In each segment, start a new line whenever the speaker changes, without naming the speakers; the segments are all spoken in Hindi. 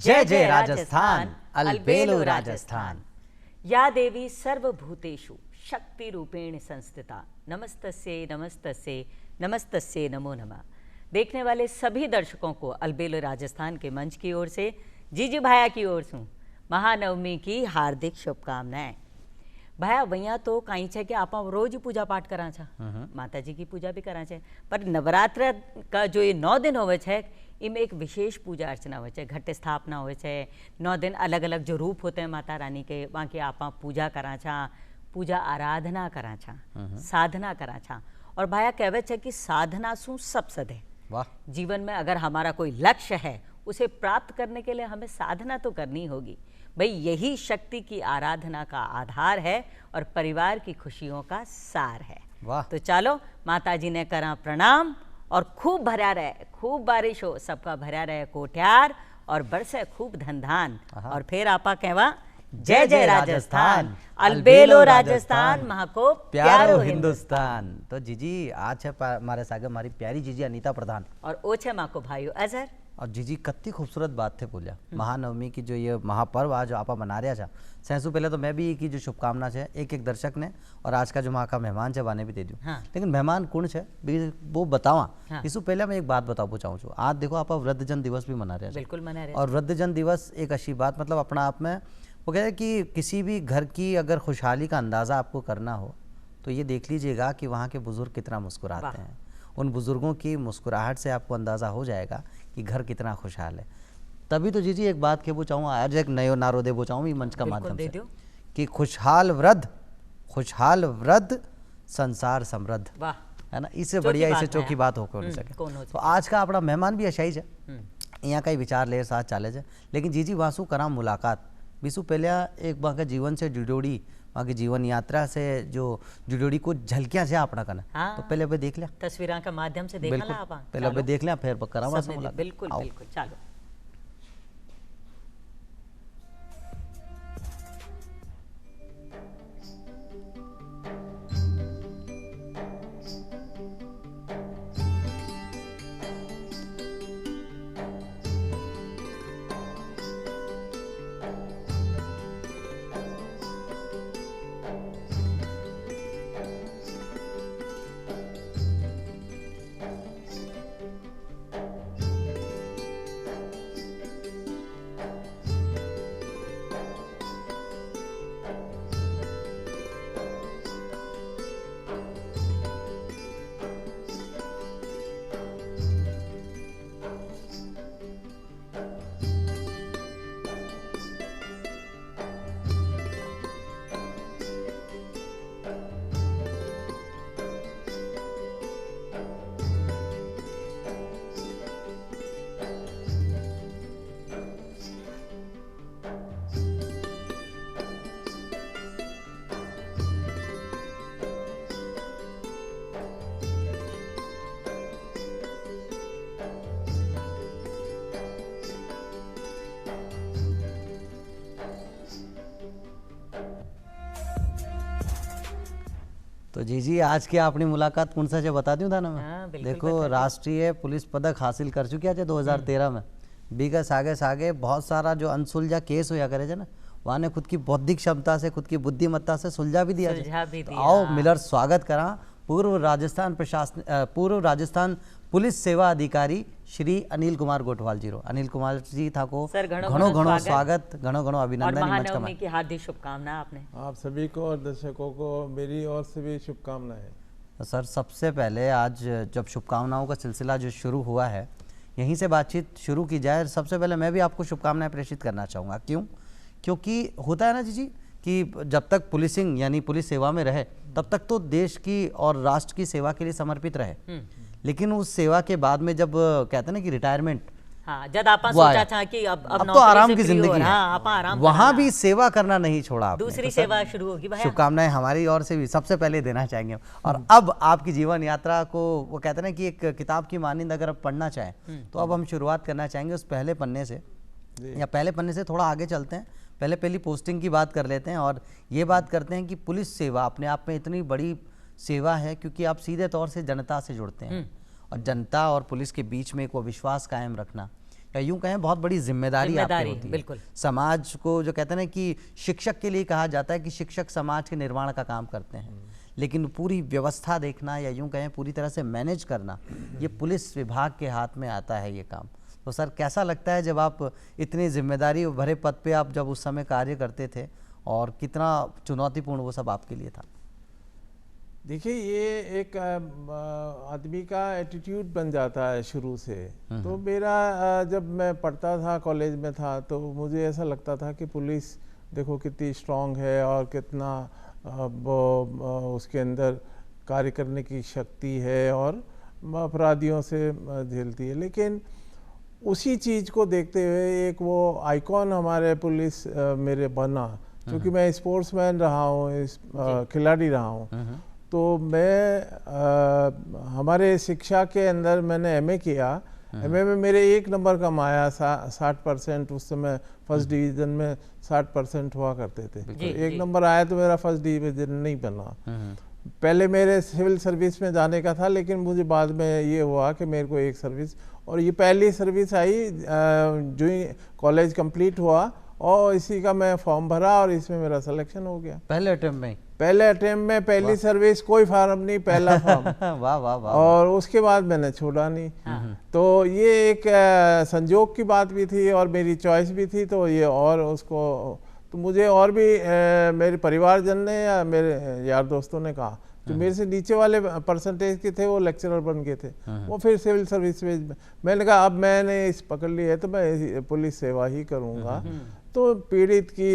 जय जय राजस्थान, अलबेलो राजस्थान।
या देवी सर्वभूतेषु शक्ति रूपेण संस्थिता, नमस्तस्यै नमस्तस्यै नमस्तस्यै नमो नमः। देखने वाले सभी दर्शकों को अलबेलो राजस्थान के मंच की ओर से, जीजी भाया की ओर से महानवमी की हार्दिक शुभकामनाएं। भाया वैया तो कहीं छे कि आप रोज पूजा पाठ करा छा, माता जी की पूजा भी करा छे, पर नवरात्र का जो ये 9 दिन होवे छे इनमें एक विशेष पूजा अर्चना हो छे, घट स्थापना हो छे। 9 दिन अलग अलग जो रूप होते हैं माता रानी के, वहाँ की आप पूजा करा छा, पूजा आराधना करा छा, साधना करा छा। और भाया कहवे छे कि साधना सु सब सधे।
वाह।
जीवन में अगर हमारा कोई लक्ष्य है उसे प्राप्त करने के लिए हमें साधना तो करनी होगी। भाई यही शक्ति की आराधना का आधार है और परिवार की खुशियों का सार है।
वाह।
तो चलो माता जी ने करा प्रणाम और खूब भरा रहे, खूब बारिश हो, सबका भरा रहे कोठ्यार और बरसे खूब धन धान। और फिर आपा कहवा जय जय राजस्थान, अलबेलो राजस्थान, महाको
प्यारो हिंदुस्तान। तो जीजी आज है हमारे सागे हमारी प्यारी जीजी अनीता प्रधान
और ओछे माँ को भाइयों अजहर।
और जीजी कत्ती खूबसूरत बात थे बोलिया। महानवमी की जो ये महापर्व आज आप मना रहा था, सहसु पहले तो मैं भी की जो शुभकामना है एक एक दर्शक ने और आज का जो वहाँ का मेहमान है वाने भी दे दूँ।
हाँ।
लेकिन मेहमान कौन है वो बतावा।
हाँ।
इससे पहले मैं एक बात बताऊँ चाहूँ, आज देखो आप वृद्धजन दिवस भी मना रहे।
बिल्कुल मना रहे।
और वृद्धजन दिवस एक अच्छी बात, मतलब अपना आप में वो कहते हैं कि किसी भी घर की अगर खुशहाली का अंदाज़ा आपको करना हो तो ये देख लीजिएगा कि वहाँ के बुज़ुर्ग कितना मुस्कुराते हैं। उन बुज़ुर्गों की मुस्कुराहट से आपको अंदाज़ा हो जाएगा कि घर कितना खुशहाल है। तभी तो जीजी एक बात कहना चाहूँ, आज एक नयो नारो देना चाहूँ मंच का माध्यम से कि खुशहाल वृद्ध संसार समृद्ध।
वाह।
है ना, इससे बढ़िया इससे चौकी बात होकर नहीं सके। तो आज का अपना मेहमान भी अशाई है, यहाँ का ही विचार ले साथ चाले है। लेकिन जीजी वासु करा मुलाकात बीसु पहले एक वहाँ का जीवन से जुड़ोड़ी, वहाँ की जीवन यात्रा से जो जुड़ोड़ी को झलकियाँ से अपना करना।
हाँ।
तो पहले देख लिया
तस्वीरों के माध्यम से देखा ला आप।
पहले देख लिया फिर करा वासु मुलाकात।
बिल्कुल बिल्कुल चलो।
तो जीजी आज की अपनी मुलाकात कौन सा बता दूं था ना मैं।
हाँ,
देखो राष्ट्रीय पुलिस पदक हासिल कर चुकी है 2013 में। बीगस आगे सागे बहुत सारा जो अनसुलझा केस होया करे ना, वहाँ ने खुद की बौद्धिक क्षमता से, खुद की बुद्धिमत्ता से सुलझा भी दिया।
तो
आओ मिलर स्वागत करा पूर्व राजस्थान पुलिस सेवा अधिकारी श्री अनिल कुमार गोठवाल जी रो। अनिल कुमार जी था को घणो स्वागत, घणो अभिनंदन।
महानवमी की हार्दिक शुभकामनाएं आपने।
आप सभी को और दर्शकों को मेरी ओर से भी शुभकामनाएं।
सर सबसे पहले आज जब शुभकामनाओं का सिलसिला जो शुरू हुआ है, यहीं से बातचीत शुरू की जाए। सबसे पहले मैं भी आपको शुभकामनाएं प्रेषित करना चाहूँगा। क्यों? क्योंकि होता है ना जी कि जब तक पुलिसिंग यानी पुलिस सेवा में रहे तब तक तो देश की और राष्ट्र की सेवा के लिए समर्पित रहे। लेकिन उस सेवा के बाद में जब कहते हैं ना कि रिटायरमेंट,
हाँ, जब आप सोचा था कि अब
तो आराम की जिंदगी है,
हाँ,
वहां भी सेवा करना नहीं छोड़ा आपने।
दूसरी तो सेवा शुरू होगी।
शुभकामनाएं हमारी ओर से भी सबसे पहले देना चाहेंगे। और अब आपकी जीवन यात्रा को वो कहते हैं ना कि एक किताब की मानिंद अगर आप पढ़ना चाहें तो अब हम शुरुआत करना चाहेंगे उस पहले पन्ने से, या पहले पन्ने से थोड़ा आगे चलते हैं। पहली पोस्टिंग की बात कर लेते हैं और ये बात करते हैं कि पुलिस सेवा अपने आप में इतनी बड़ी सेवा है क्योंकि आप सीधे तौर से जनता से जुड़ते हैं और जनता और पुलिस के बीच में एक वो विश्वास कायम रखना, यूं कहें बहुत बड़ी जिम्मेदारी आप पे होती है।
बिल्कुल।
समाज को जो कहते हैं ना कि शिक्षक के लिए कहा जाता है कि शिक्षक समाज के निर्माण का काम करते हैं, लेकिन पूरी व्यवस्था देखना या यूं कहें पूरी तरह से मैनेज करना, ये पुलिस विभाग के हाथ में आता है ये काम। तो सर कैसा लगता है जब आप इतनी जिम्मेदारी भरे पद पे आप जब उस समय कार्य करते थे, और कितना चुनौतीपूर्ण वो सब आपके लिए था?
देखिए, ये एक आदमी का एटीट्यूड बन जाता है शुरू से। तो मेरा जब मैं पढ़ता था, कॉलेज में था, तो मुझे ऐसा लगता था कि पुलिस देखो कितनी स्ट्रांग है और कितना उसके अंदर कार्य करने की शक्ति है और अपराधियों से झेलती है। लेकिन उसी चीज़ को देखते हुए एक वो आइकॉन हमारे पुलिस मेरे बना, क्योंकि मैं स्पोर्ट्समैन रहा हूँ, खिलाड़ी रहा हूँ। तो मैं हमारे शिक्षा के अंदर मैंने एमए किया। एमए में मेरे 1 नंबर कम आया, 60%। उस समय फर्स्ट डिवीज़न में 60% हुआ करते थे। तो 1 नंबर आया तो मेरा फर्स्ट डिवीज़न नहीं बना। पहले मेरे सिविल सर्विस में जाने का था, लेकिन मुझे बाद में ये हुआ कि मेरे को एक सर्विस, और ये पहली सर्विस आई जो ही कॉलेज कंप्लीट हुआ, और इसी का मैं फॉर्म भरा और इसमें मेरा सिलेक्शन हो गया
पहले अटेम्प्ट में?
पहले अटेम्प्ट में, पहली सर्विस, कोई फार्म नहीं, पहला फॉर्म।
वाह वाह वाह।
और उसके बाद मैंने छोड़ा नहीं। तो ये एक संजोग की बात भी थी और मेरी चॉइस भी थी। तो ये और उसको तो मुझे और भी मेरे परिवारजन ने या मेरे यार दोस्तों ने कहा, जो मेरे से नीचे वाले परसेंटेज के थे वो लेक्चरर बन गए थे, वो फिर सिविल सर्विस में। मैंने कहा अब मैंने इस पकड़ ली है तो मैं पुलिस सेवा ही करूँगा। तो पीड़ित की,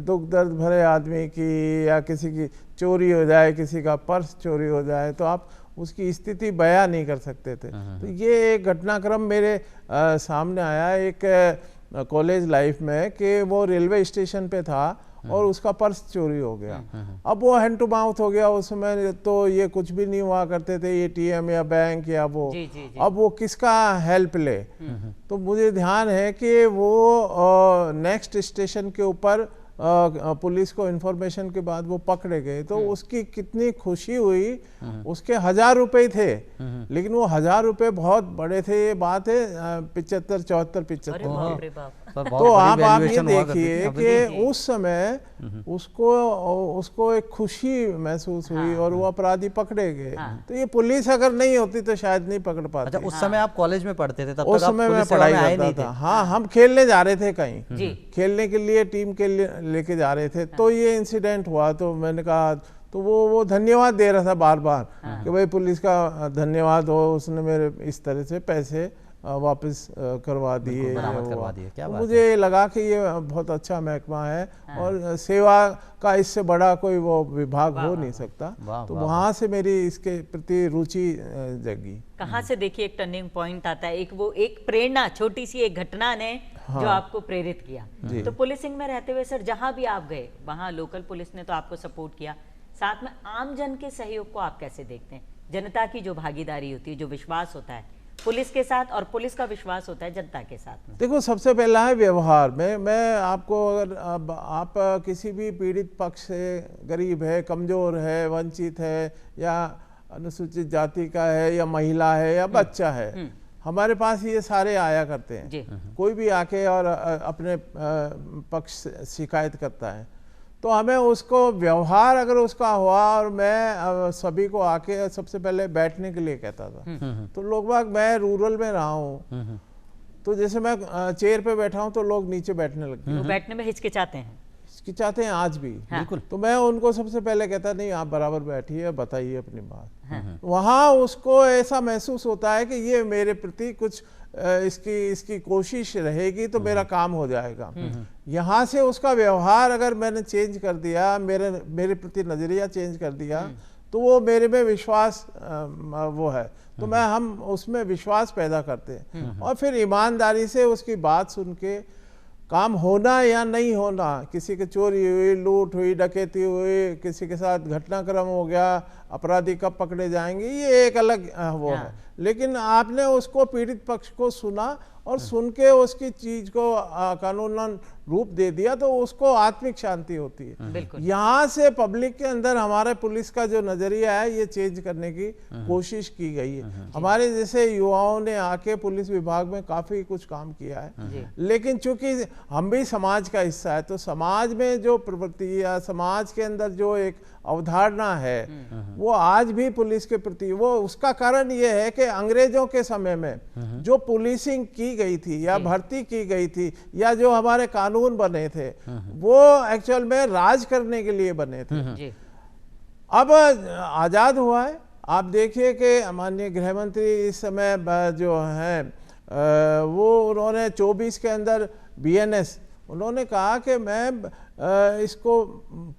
दुख दर्द भरे आदमी की, या किसी की चोरी हो जाए, किसी का पर्स चोरी हो जाए, तो आप उसकी स्थिति बयां नहीं कर सकते थे। तो ये एक घटनाक्रम मेरे सामने आया एक कॉलेज लाइफ में, कि वो रेलवे स्टेशन पे था और उसका पर्स चोरी हो गया। अब वो हैंड टू माउथ हो गया। उस समय तो ये कुछ भी नहीं हुआ करते थे, एटीएम या बैंक या वो। अब वो किसका हेल्प ले? तो मुझे ध्यान है कि वो नेक्स्ट स्टेशन के ऊपर पुलिस को इन्फॉर्मेशन के बाद वो पकड़े गए। तो उसकी कितनी खुशी हुई। उसके 1000 रुपए थे, लेकिन वो 1000 रुपए बहुत बड़े थे। ये बात है 75 तो आप ये देखिए कि उस समय उसको एक खुशी महसूस हुई और वो अपराधी पकड़े गए। तो ये पुलिस अगर नहीं होती तो शायद नहीं पकड़ पाते।
अच्छा, उस समय आप कॉलेज में पढ़ते थे? तब
उस समय मैं पढ़ाई करता था। हाँ, हम खेलने जा रहे थे कहीं, खेलने के लिए टीम के लिए लेके जा रहे थे। तो ये इंसिडेंट हुआ। तो मैंने कहा, तो वो धन्यवाद दे रहा था बार बार कि भाई पुलिस का धन्यवाद हो, उसने मेरे इस तरह से पैसे वापस करवा दिए।
क्या
तो मुझे लगा कि ये बहुत अच्छा महकमा है और सेवा का इससे बड़ा कोई वो विभाग हो नहीं सकता। तो वहाँ से मेरी इसके प्रति रुचि जगी।
कहाँ से देखिए एक टर्निंग पॉइंट आता है, एक प्रेरणा, छोटी सी एक घटना ने जो आपको प्रेरित किया। तो पुलिसिंग में रहते हुए सर जहाँ भी आप गए वहाँ लोकल पुलिस ने तो आपको सपोर्ट किया, साथ में आम जन के सहयोग को आप कैसे देखते हैं? जनता की जो भागीदारी होती है, जो विश्वास होता है पुलिस के साथ, और पुलिस का विश्वास होता है जनता के साथ में।
देखो, सबसे पहला है व्यवहार। मैं आपको, अगर आप किसी भी पीड़ित पक्ष से, गरीब है, कमजोर है, वंचित है, या अनुसूचित जाति का है, या महिला है, या बच्चा है, हमारे पास ये सारे आया करते हैं। कोई भी आके और अपने पक्ष शिकायत करता है, तो हमें उसको व्यवहार अगर उसका हुआ, और मैं सभी को आके सबसे पहले बैठने के लिए कहता था। तो लोग बाग, मैं रूरल में रहा हूँ, तो जैसे मैं चेयर पे बैठा हूँ तो लोग नीचे बैठने लगते हैं।
बैठने में हिचकिचाते हैं?
हिचकिचाते हैं आज भी। बिल्कुल। तो मैं उनको सबसे पहले कहता, नहीं आप बराबर बैठिए, बताइए अपनी बात। वहाँ उसको ऐसा महसूस होता है कि ये मेरे प्रति कुछ इसकी कोशिश रहेगी तो मेरा काम हो जाएगा। यहाँ से उसका व्यवहार अगर मैंने चेंज कर दिया, मेरे प्रति नजरिया चेंज कर दिया, तो वो मेरे में विश्वास वो है, तो हम उसमें विश्वास पैदा करते हैं। और फिर ईमानदारी से उसकी बात सुन के काम होना या नहीं होना, किसी की चोरी हुई, लूट हुई, डकैती हुई, किसी के साथ घटनाक्रम हो गया, अपराधी कब पकड़े जाएंगे, ये एक अलग वो है। लेकिन आपने उसको, पीड़ित पक्ष को सुना और सुन के उसकी चीज को कानूनन रूप दे दिया तो उसको आत्मिक शांति होती है। यहाँ से पब्लिक के अंदर हमारे पुलिस का जो नजरिया है ये चेंज करने की कोशिश की गई है। हमारे जैसे युवाओं ने आके पुलिस विभाग में काफी कुछ काम किया है, लेकिन चूंकि हम भी समाज का हिस्सा है तो समाज में जो प्रवृत्ति या समाज के अंदर जो एक अवधारणा है वो आज भी पुलिस के प्रति, वो उसका कारण ये है कि अंग्रेजों के समय में जो पुलिसिंग की गई थी या भर्ती की गई थी या जो हमारे कानून बने थे वो एक्चुअल में राज करने के लिए बने थे। अब आजाद हुआ है, आप देखिए कि माननीय गृह मंत्री इस समय जो हैं वो उन्होंने 24 के अंदर BNS उन्होंने कहा कि मैं इसको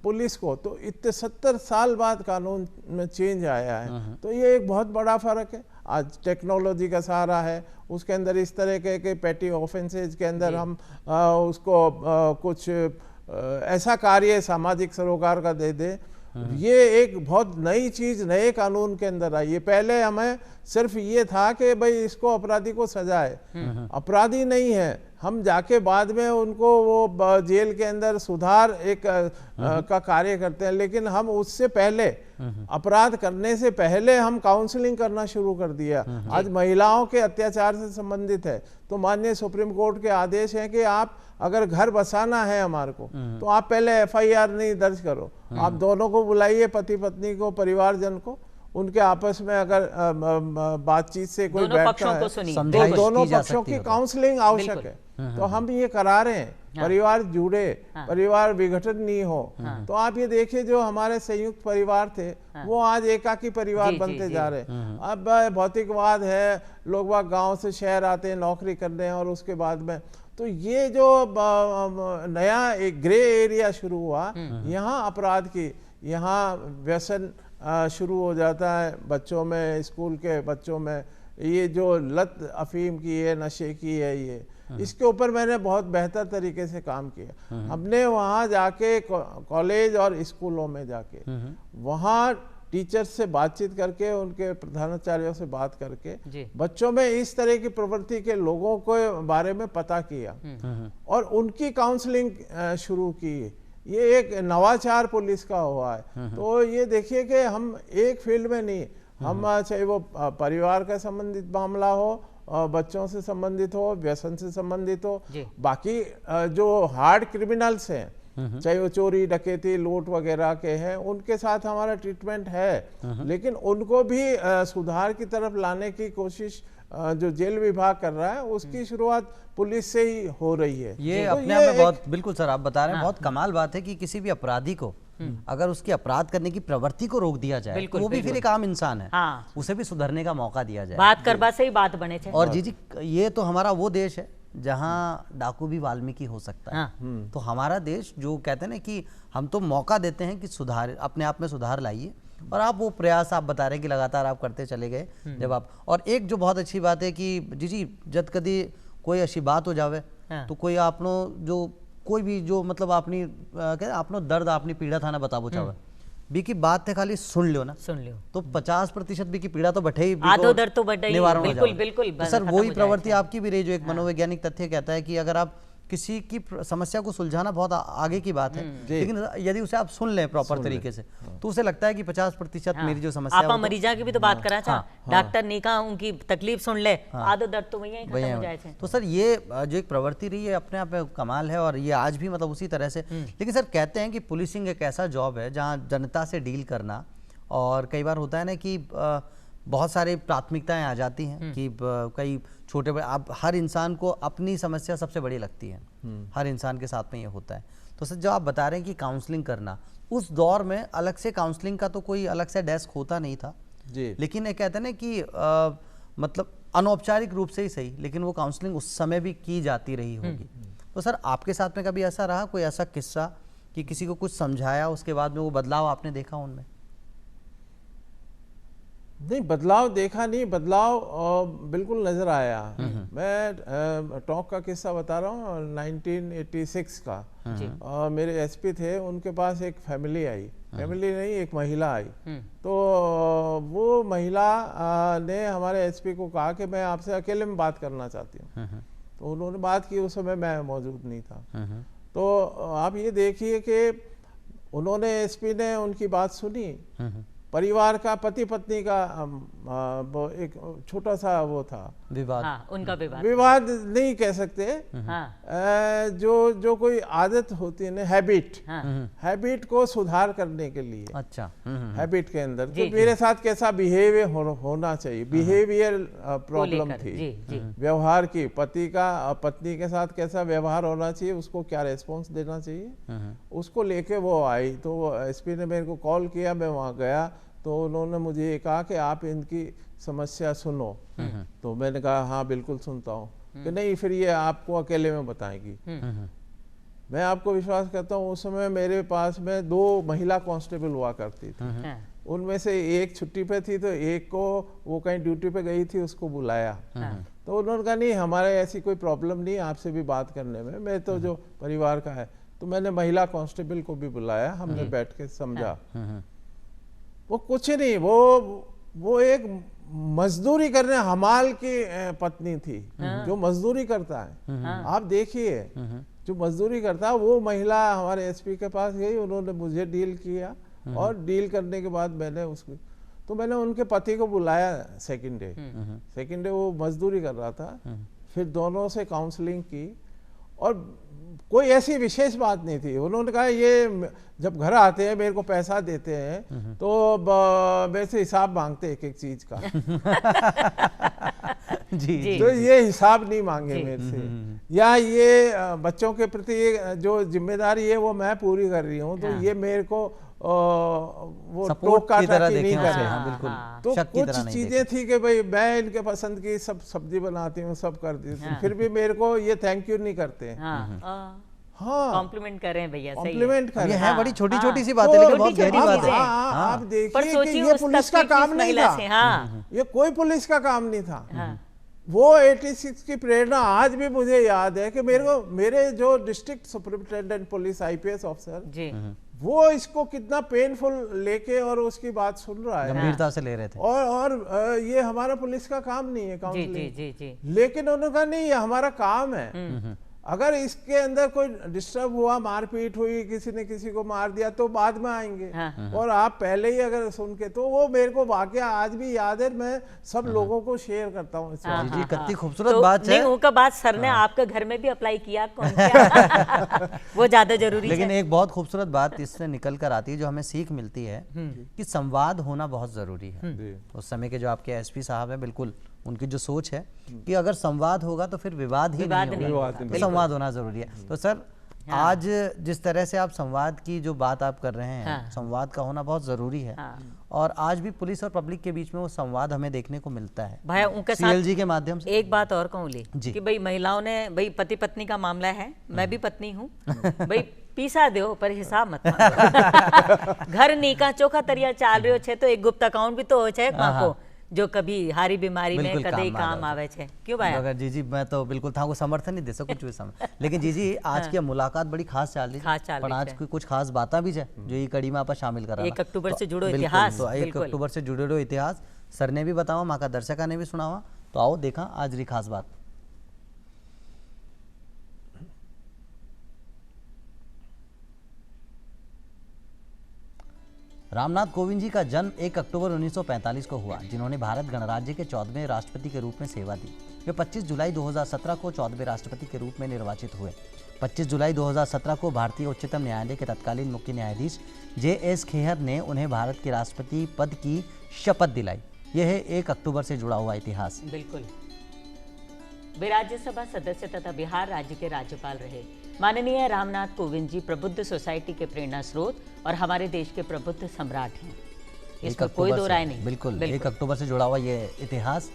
पुलिस को, तो इतने 70 साल बाद कानून में चेंज आया है, तो ये एक बहुत बड़ा फर्क है। आज टेक्नोलॉजी का सहारा है, उसके अंदर इस तरह के पेटी ऑफेंसेज के अंदर हम उसको कुछ ऐसा कार्य सामाजिक सरोकार का दे दे, ये एक बहुत नई चीज नए कानून के अंदर आई है। पहले हमें सिर्फ ये था कि भाई इसको अपराधी को सजा है, अपराधी नहीं है, हम जाके बाद में उनको वो जेल के अंदर सुधार एक का कार्य करते हैं, लेकिन हम उससे पहले अपराध करने से पहले हम काउंसलिंग करना शुरू कर दिया। आज महिलाओं के अत्याचार से संबंधित है तो माननीय सुप्रीम कोर्ट के आदेश है कि आप अगर घर बसाना है हमारे को तो आप पहले FIR नहीं दर्ज करो, आप दोनों को बुलाइए, पति पत्नी को, परिवारजन को, उनके आपस में अगर बातचीत से कोई बैठता है तो दोनों पक्षों की काउंसलिंग आवश्यक है। तो हम ये करा रहे हैं, परिवार जुड़े, परिवार विघटन नहीं हो। तो आप ये देखिए जो हमारे संयुक्त परिवार थे वो आज एकाकी परिवार बनते जा रहे हैं। अब भौतिकवाद है, लोग वहाँ गाँव से शहर आते हैं नौकरी करने और उसके बाद में तो ये जो नया एक ग्रे एरिया शुरू हुआ, यहाँ अपराध की, यहाँ व्यसन शुरू हो जाता है बच्चों में, स्कूल के बच्चों में, ये जो लत अफीम की है, नशे की है, ये इसके ऊपर मैंने बहुत बेहतर तरीके से काम किया। हमने वहाँ जाके कॉलेज और स्कूलों में जाके वहाँ टीचर्स से बातचीत करके, उनके प्रधानाचार्यों से बात करके बच्चों में इस तरह की प्रवृत्ति के लोगों को बारे में पता किया और उनकी काउंसलिंग शुरू की। ये एक नवाचार पुलिस का हुआ है। तो ये देखिए कि हम एक फील्ड में नहीं, हम चाहे वो परिवार का संबंधित मामला हो, बच्चों से संबंधित हो, व्यसन से संबंधित हो, बाकी जो हार्ड क्रिमिनल्स हैं, चाहे वो चोरी डकैती लूट वगैरह के हैं, उनके साथ हमारा ट्रीटमेंट है, लेकिन उनको भी सुधार की तरफ लाने की कोशिश जो जेल विभाग कर रहा है उसकी शुरुआत पुलिस से ही हो रही है।
ये तो अपने आप में बहुत, बिल्कुल सर आप बता रहे हैं, बहुत कमाल बात है कि किसी भी अपराधी को अगर उसकी अपराध करने की प्रवृत्ति को रोक दिया जाए तो वो भी फिर एक आम इंसान है, उसे भी सुधरने का मौका दिया जाए।
बात करबा से ही बात बने थे।
और जी ये तो हमारा वो देश है जहाँ डाकू भी वाल्मीकि हो सकता है। तो हमारा देश जो कहते हैं ना कि हम तो मौका देते हैं कि सुधार, अपने आप में सुधार लाइए, और आप वो प्रयास आप बता रहे हैं कि लगातार आप करते चले गए। जब आप, और एक जो बहुत अच्छी बात है कि जी जब कभी कोई अच्छी बात हो जावे तो कोई आपनो जो कोई भी जो मतलब अपनी आपनो दर्द अपनी पीड़ा था ना बताबो चाहे बी की बात है, खाली सुन लियो ना, सुन लियो तो 50% बी की पीड़ा तो बटे ही,
आधो दर्द तो बटे ही, बिल्कुल बिल्कुल।
तो सर वही प्रवृत्ति आपकी भी रही जो एक मनोवैज्ञानिक तथ्य कहता है कि अगर आप किसी की समस्या को सुलझाना बहुत आगे की बात है, लेकिन यदि उसे आप सुन लें प्रॉपर तरीके से तो उसे लगता है कि 50% मेरी जो समस्या है।
आप मरीजा की भी तो बात करा था, डॉक्टर ने कहा उनकी तकलीफ सुन ले, आधो दर्द तो वही खत्म हो जाए। तो
सर ये जो एक प्रवृत्ति रही है अपने आप में कमाल है, और ये आज भी मतलब उसी तरह से। लेकिन सर कहते हैं कि पुलिसिंग एक ऐसा जॉब है जहाँ जनता से डील करना, और कई बार होता है ना कि बहुत सारी प्राथमिकताएं आ जाती हैं कि कई छोटे बड़े, आप हर इंसान को अपनी समस्या सबसे बड़ी लगती है, हर इंसान के साथ में ये होता है। तो सर जो आप बता रहे हैं कि काउंसलिंग करना, उस दौर में अलग से काउंसलिंग का तो कोई अलग से डेस्क होता नहीं था जी, लेकिन ये कहते हैं ना कि मतलब अनौपचारिक रूप से ही सही, लेकिन वो काउंसलिंग उस समय भी की जाती रही होगी। तो सर आपके साथ में कभी ऐसा रहा, कोई ऐसा किस्सा कि किसी को कुछ समझाया उसके बाद में वो बदलाव आपने देखा उनमें?
नहीं, बदलाव देखा नहीं, बदलाव बिल्कुल नजर आया। मैं टॉक का किस्सा बता रहा हूँ 1986 का। मेरे एसपी थे, उनके पास एक फैमिली आई, फैमिली नहीं एक महिला आई। तो वो महिला ने हमारे एसपी को कहा कि मैं आपसे अकेले में बात करना चाहती हूँ। तो उन्होंने बात की, उस समय मैं मौजूद नहीं था। तो आप ये देखिए कि उन्होंने एसपी ने उनकी बात सुनी, परिवार का, पति पत्नी का वो एक छोटा सा वो था
विवाद।
हाँ, उनका
विवाद नहीं कह सकते,
हाँ,
जो कोई आदत होती है ना, हैबिट,
हाँ,
हैबिट को सुधार करने के लिए,
अच्छा।
हैबिट के अंदर
जी,
कि मेरे साथ कैसा बिहेवियर होना चाहिए, बिहेवियर प्रॉब्लम
लेकर,
थी,
जी, जी।
व्यवहार की, पति का और पत्नी के साथ कैसा व्यवहार होना चाहिए, उसको क्या रेस्पॉन्स देना चाहिए, उसको लेके वो आई। तो एसपी ने मेरे को कॉल किया, मैं वहाँ गया, तो उन्होंने मुझे ये कहा कि आप इनकी समस्या सुनो। तो मैंने कहा हाँ बिल्कुल सुनता हूँ। कि नहीं, फिर ये आपको अकेले में बताएगी। मैं आपको विश्वास करता हूँ, उस समय मेरे पास में 2 महिला कांस्टेबल हुआ करती थी।
हाँ,
उनमें से एक छुट्टी पे थी, तो एक को वो कहीं ड्यूटी पे गई थी, उसको बुलाया। तो उन्होंने कहा नहीं, हमारे ऐसी कोई प्रॉब्लम नहीं आपसे भी बात करने में, मैं तो जो परिवार का है। तो मैंने महिला कांस्टेबल को भी बुलाया, हमने बैठ के समझा। वो कुछ नहीं, वो एक मजदूरी करने, हमाल की पत्नी थी, जो मजदूरी करता है। आप देखिए, जो मजदूरी करता है, वो महिला हमारे एसपी के पास गई, उन्होंने मुझे डील किया, और डील करने के बाद मैंने उनके पति को बुलाया सेकंड डे वो मजदूरी कर रहा था। फिर दोनों से काउंसलिंग की, और कोई ऐसी विशेष बात नहीं थी। उन्होंने कहा ये जब घर आते हैं, मेरे को पैसा देते हैं, तो मेरे से हिसाब मांगते एक एक चीज का।
जी,
तो ये हिसाब नहीं मांगे मेरे से, या ये बच्चों के प्रति जो जिम्मेदारी है वो मैं पूरी कर रही हूँ, तो ये मेरे को वो टोक काटा नहीं करे।
हाँ, बिल्कुल।
तो कुछ चीजें थी कि भाई मैं इनके पसंद की सब सब्जी बनाती हूँ, सब कर देती हूँ, फिर भी मेरे को ये थैंक यू नहीं करते।
हाँ, कॉम्प्लीमेंट कर रहे हैं भैया,
कॉम्प्लीमेंट कर रहे हैं।
है बड़ी छोटी छोटी सी बातें, लेकिन बहुत गहरी बात है।
आप देखिए कि ये पुलिस का काम नहीं था, ये कोई पुलिस का काम नहीं था। वो 86 की प्रेरणा आज भी मुझे याद है कि मेरे जो district superintendent police IPS officer, वो इसको कितना पेनफुल लेके और उसकी बात सुन रहा है,
गंभीरता से ले रहे थे।
और ये हमारा पुलिस का काम नहीं है काउंसलिंग,
जी।
लेकिन उन्होंने कहा नहीं, ये हमारा काम है। अगर इसके अंदर कोई डिस्टर्ब हुआ, मारपीट हुई, किसी ने किसी को मार दिया, तो बाद में आएंगे। और आप पहले ही अगर सुन के, तो वो मेरे को वाकया आज भी याद है, मैं सब लोगों को शेयर करता हूँ।
जी, कितनी खूबसूरत बात है।
उनका बात सर ने आपके घर में भी अप्लाई किया, कौन क्या? वो ज्यादा जरूरी है।
लेकिन एक बहुत खूबसूरत बात इससे निकल कर आती है, जो हमें सीख मिलती है कि संवाद होना बहुत जरूरी है। उस समय के जो आपके SP साहब हैं, बिल्कुल उनकी जो सोच है कि अगर संवाद होगा तो फिर विवाद ही नहीं होगा, तो संवाद होना जरूरी है। तो सर, आज जिस तरह से आप संवाद की जो बात आप कर रहे हैं, संवाद का होना बहुत जरूरी है। और आज भी पुलिस और पब्लिक के बीच में वो संवाद हमें देखने को मिलता है
भाई उनके साथ।
CLG के माध्यम से
एक बात और कहूँ कि भाई महिलाओं ने, भाई पति पत्नी का मामला है, मैं भी पत्नी हूँ, भाई पीसा दो पर हिसाब मत मांगो। घर नीका चोखा तरिया चाल रहे हो छे, तो एक गुप्त अकाउंट भी तो हो छे को, जो कभी हारी बीमारी में कदे काम आवे छे। क्यों भाई?
अगर जी मैं तो बिल्कुल था को समर्थन नहीं दे सकूं कुछ भी समय। लेकिन जी आज की मुलाकात बड़ी खास चाल रही है, पर आज की कुछ खास बातें भी है जो ये कड़ी में आप शामिल कर रहा है।
1 अक्टूबर से जुड़ो इतिहास,
तो 1 अक्टूबर से जुड़े रहो इतिहास, सर ने भी बतावा, माँ का दर्शका ने भी सुनावा। तो आओ देखा आज री खास बात। रामनाथ कोविंद जी का जन्म 1 अक्टूबर 1945 को हुआ, जिन्होंने भारत गणराज्य के 14वें राष्ट्रपति के रूप में सेवा दी। वे 25 जुलाई 2017 को 14वें राष्ट्रपति के रूप में निर्वाचित हुए। 25 जुलाई 2017 को भारतीय उच्चतम न्यायालय के तत्कालीन मुख्य न्यायाधीश JS खेहर ने उन्हें भारत के राष्ट्रपति पद की शपथ दिलाई। यह है 1 अक्टूबर से जुड़ा हुआ इतिहास।
बिल्कुल। वे राज्यसभा सदस्य तथा बिहार राज्य के राज्यपाल रहे। माननीय रामनाथ कोविंद जी प्रबुद्ध सोसाइटी के प्रेरणा स्रोत और हमारे देश के प्रबुद्ध सम्राट हैं, इसमें कोई दो राय नहीं।
बिल्कुल 1 अक्टूबर से जुड़ा हुआ ये इतिहास।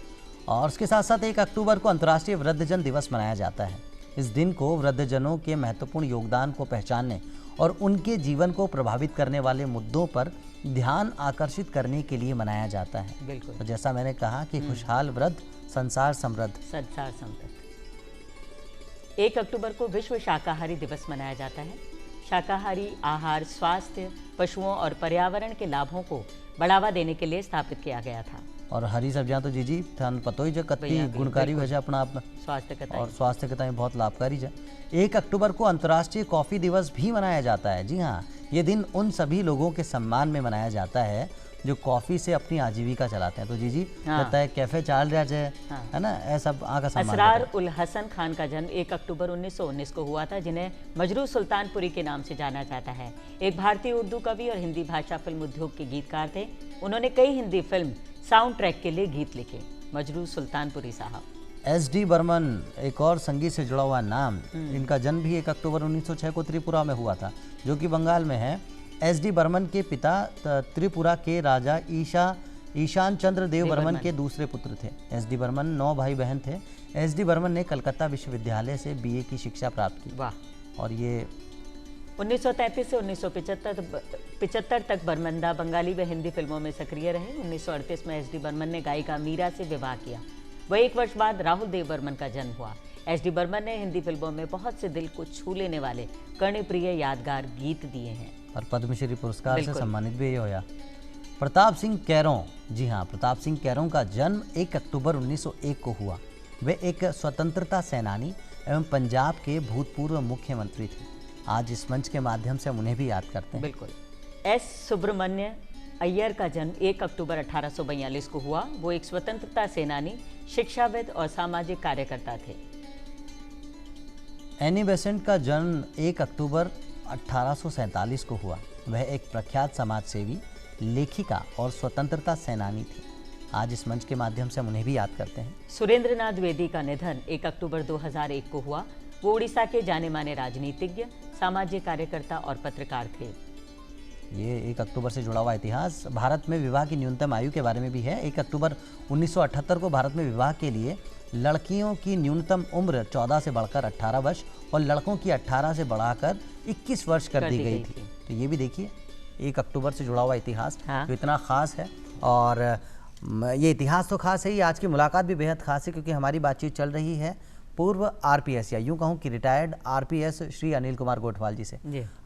और उसके साथ साथ 1 अक्टूबर को अंतर्राष्ट्रीय वृद्धजन दिवस मनाया जाता है। इस दिन को वृद्धजनों के महत्वपूर्ण योगदान को पहचानने और उनके जीवन को प्रभावित करने वाले मुद्दों पर ध्यान आकर्षित करने के लिए मनाया जाता है।
बिल्कुल।
तो जैसा मैंने कहा कि खुशहाल वृद्ध संसार समृद्ध।
1 अक्टूबर को विश्व शाकाहारी दिवस मनाया जाता है। शाकाहारी आहार स्वास्थ्य, पशुओं और पर्यावरण के लाभों को बढ़ावा देने के लिए स्थापित किया गया था।
और हरी सब्जियां तो जी थान पतो ही जो कत्ती गुणकारी वजह अपना आप में
स्वास्थ्य का
और स्वास्थ्य के ताई बहुत लाभकारी है। 1 अक्टूबर को अंतर्राष्ट्रीय कॉफ़ी दिवस भी मनाया जाता है। जी हाँ, ये दिन उन सभी लोगों के सम्मान में मनाया जाता है जो कॉफ़ी से अपनी आजीविका चलाते हैं। तो जी कहता है कैफ़े चाल रहा है, है ना, ऐसा आका सम्मान।
असरार उल हसन खान का जन्म 1 अक्टूबर 1919 को हुआ था, जिन्हें मजरू सुल्तानपुरी के नाम से जाना जाता है। एक भारतीय उर्दू कवि और हिंदी भाषा फिल्म उद्योग के गीतकार थे। उन्होंने कई हिंदी फिल्म साउंड ट्रैक के लिए गीत लिखे। मजरू सुल्तानपुरी साहब।
SD बर्मन एक और संगीत से जुड़ा हुआ नाम। इनका जन्म भी 1 अक्टूबर 1906 को त्रिपुरा में हुआ था, जो कि बंगाल में है। SD बर्मन के पिता त्रिपुरा के राजा ईशान चंद्र देव बर्मन के दूसरे पुत्र थे। SD बर्मन 9 भाई बहन थे। SD बर्मन ने कलकत्ता विश्वविद्यालय से BA की शिक्षा प्राप्त की।
वाह।
और ये
1933 से 1975 तक बर्मंदा बंगाली व हिंदी फिल्मों में सक्रिय रहे। 1938 में SD बर्मन ने गायिका मीरा से विवाह किया। वह 1 वर्ष बाद राहुल देव बर्मन का जन्म हुआ। SD बर्मन ने हिंदी फिल्मों में बहुत से दिल को छू लेने वाले कर्णप्रिय यादगार गीत दिए हैं
और पद्मश्री पुरस्कार से सम्मानित भी होया। प्रताप सिंह कैरों। जी हाँ, प्रताप सिंह कैरों का जन्म 1 अक्टूबर 1901 को हुआ। वे एक स्वतंत्रता सेनानी एवं पंजाब के भूतपूर्व मुख्यमंत्री थे। आज इस मंच के माध्यम से हम उन्हें भी याद करते हैं।
बिल्कुल। S सुब्रमण्य अय्यर का जन्म 1 अक्टूबर 1842 को हुआ। वो एक स्वतंत्रता सेनानी, शिक्षाविद और सामाजिक कार्यकर्ता थे।
एनी बेसेंट का जन्म 1 अक्टूबर 1847 को हुआ। वह एक प्रख्यात समाजसेवी, लेखिका और स्वतंत्रता सेनानी थी। आज इस मंच के माध्यम से हम उन्हें भी याद करते हैं।
सुरेंद्रनाथ द्विवेदी का निधन 1 अक्टूबर 2001 को हुआ। वो उड़ीसा के जाने माने राजनीतिज्ञ, सामाजिक कार्यकर्ता और पत्रकार थे।
ये 1 अक्टूबर से जुड़ा हुआ इतिहास भारत में विवाह की न्यूनतम आयु के बारे में भी है। 1 अक्टूबर 1978 को भारत में विवाह के लिए लड़कियों की न्यूनतम उम्र 14 से बढ़कर 18 वर्ष और लड़कों की 18 से बढ़ाकर 21 वर्ष कर दी गई थी। तो ये भी देखिए 1 अक्टूबर से जुड़ा हुआ इतिहास जो इतना ख़ास है। और ये इतिहास तो खास है ही, आज की मुलाकात भी बेहद खास है क्योंकि हमारी बातचीत चल रही है पूर्व RPS या यूँ कहूँ कि रिटायर्ड RPS श्री अनिल कुमार गोठवाल जी से।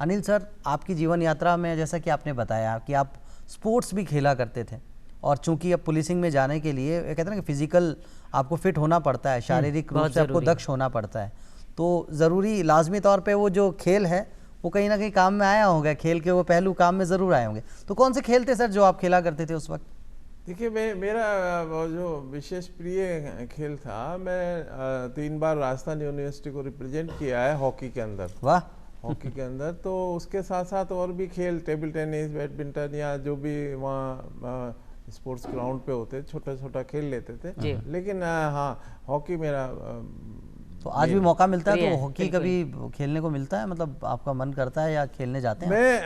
अनिल सर, आपकी जीवन यात्रा में जैसा कि आपने बताया कि आप स्पोर्ट्स भी खेला करते थे और चूंकि अब पुलिसिंग में जाने के लिए कहते हैं ना कि फिजिकल आपको फिट होना पड़ता है, शारीरिक रूप से आपको दक्ष होना पड़ता है, तो ज़रूरी लाजमी तौर पे वो जो खेल है वो कहीं ना कहीं काम में आया होगा। खेल के वो पहलू काम में ज़रूर आए होंगे। तो कौन से खेल थे सर जो आप खेला करते थे उस वक्त?
देखिए, मेरा जो विशेष प्रिय खेल था, मैं 3 बार राजस्थान यूनिवर्सिटी को रिप्रेजेंट किया है हॉकी के अंदर।
वाह।
हॉकी के अंदर तो उसके साथ साथ और भी खेल, टेबल टेनिस, बैडमिंटन या जो भी वहाँ स्पोर्ट्स ग्राउंड पे होते छोटा छोटा खेल लेते थे। लेकिन हाँ, हॉकी मेरा
तो आज भी मौका मिलता है तो हॉकी कभी खेलने को मिलता है, मतलब आपका मन करता है या खेलने जाते हैं?
मैं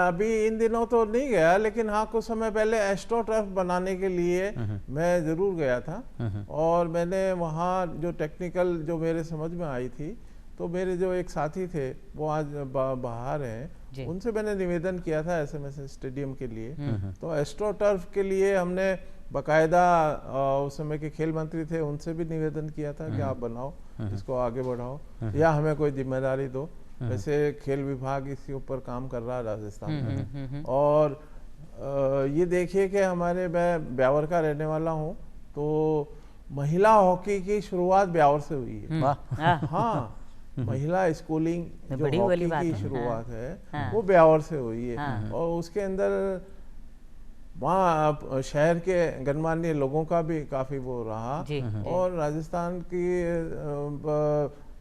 अभी इन दिनों तो नहीं गया, लेकिन हाँ कुछ समय पहले एस्ट्रो टर्फ बनाने के लिए मैं ज़रूर गया था। और मैंने वहाँ जो टेक्निकल जो मेरे समझ में आई थी, तो मेरे जो एक साथी थे वो आज बाहर हैं, उनसे मैंने निवेदन किया था SMS स्टेडियम के लिए। तो एस्ट्रो टर्फ के लिए हमने बाकायदा उस समय के खेल मंत्री थे, उनसे भी निवेदन किया था कि आप बनाओ, इसको आगे बढ़ाओ या हमें कोई जिम्मेदारी दो। वैसे खेल विभाग इसके ऊपर काम कर रहा है राजस्थान में। और ये देखिए कि हमारे, मैं ब्यावर का रहने वाला हूँ, तो महिला हॉकी की शुरुआत ब्यावर से हुई है। हाँ, महिला स्कूलिंग जो हॉकी की शुरुआत है वो ब्यावर से हुई है। और उसके अंदर वहाँ शहर के गणमान्य लोगों का भी काफ़ी वो रहा। और राजस्थान की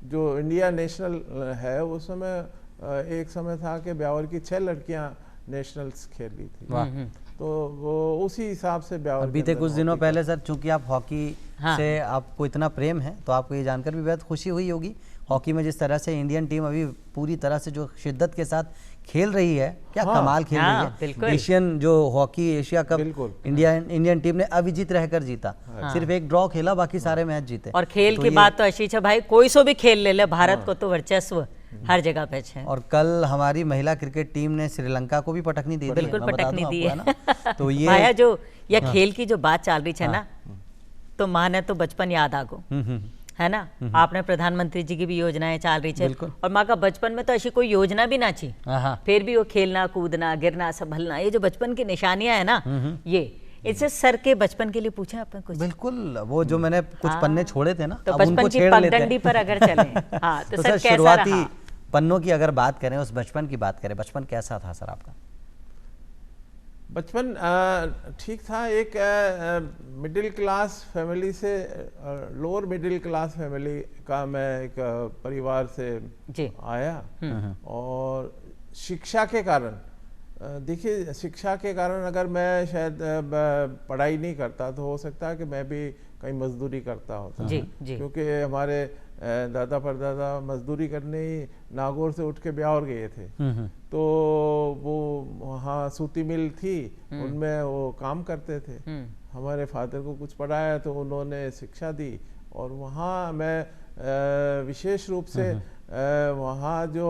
जो इंडिया नेशनल है उस समय एक समय था कि ब्यावर की 6 लड़कियाँ नेशनल्स खेली थी। तो वो उसी हिसाब से ब्यावर।
बीते कुछ दिनों पहले सर, चूंकि आप हॉकी से आपको इतना प्रेम है तो आपको ये जानकर भी बेहद खुशी हुई होगी हॉकी में जिस तरह से इंडियन टीम अभी पूरी तरह से जो शिद्दत के साथ खेल रही है। क्या कमाल खेल रही है। एशियन जो hockey Asia cup Indian team ने अविजित रहकर जीता। सिर्फ एक ड्रॉ खेला, बाकी सारे मैच जीते।
और खेल की बात तो आशीष है भाई, कोई सो भी खेल ले ले, भारत को तो वर्चस्व हर जगह पे है। और
कल हमारी महिला क्रिकेट टीम ने श्रीलंका को भी पटकनी दी।
बिल्कुल पटकनी दी है।
तो ये
भाया जो ये खेल की जो बात चल रही है ना, तो माँ तो बचपन याद आ गो, है ना। आपने प्रधानमंत्री जी की भी योजनाएं चल रही है और माँ का बचपन में तो ऐसी कोई योजना भी ना थी, फिर भी वो खेलना, कूदना, गिरना, संभलना, ये जो बचपन की निशानियां है ना, ये इससे सर के बचपन के लिए पूछा आपने कुछ?
बिल्कुल, वो जो मैंने कुछ पन्ने छोड़े थे ना,
तो
अब उनको
बचपन की
छेड़ लेते
पगडंडी
हैं।
पर अगर चलें, हाँ, तो सर कैसा
शुरुआती
रहा?
पन्नों की अगर बात करें, उस बचपन की बात करें, बचपन कैसा था सर आपका?
बचपन ठीक था। एक मिडिल क्लास फैमिली से, लोअर मिडिल क्लास फैमिली का मैं एक परिवार से
जी।
आया, और शिक्षा के कारण, देखिए शिक्षा के कारण अगर मैं शायद पढ़ाई नहीं करता तो हो सकता है कि मैं भी कहीं मजदूरी करता होता।
जी, जी।
क्योंकि हमारे दादा परदादा मजदूरी करने ही नागौर से उठ के ब्यावर गए थे, तो वो वहाँ सूती मिल थी, उनमें वो काम करते थे। हमारे फादर को कुछ पढ़ाया तो उन्होंने शिक्षा दी, और वहाँ मैं विशेष रूप से वहाँ जो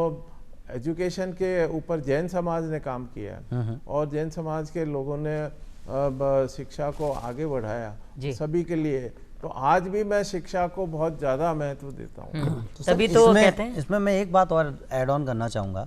एजुकेशन के ऊपर जैन समाज ने काम किया, और जैन समाज के लोगों ने शिक्षा को आगे बढ़ाया सभी के लिए। तो आज भी मैं शिक्षा को बहुत ज़्यादा महत्व देता हूँ।
तभी तो कहते हैं।
इसमें मैं एक बात और ऐड ऑन करना चाहूँगा,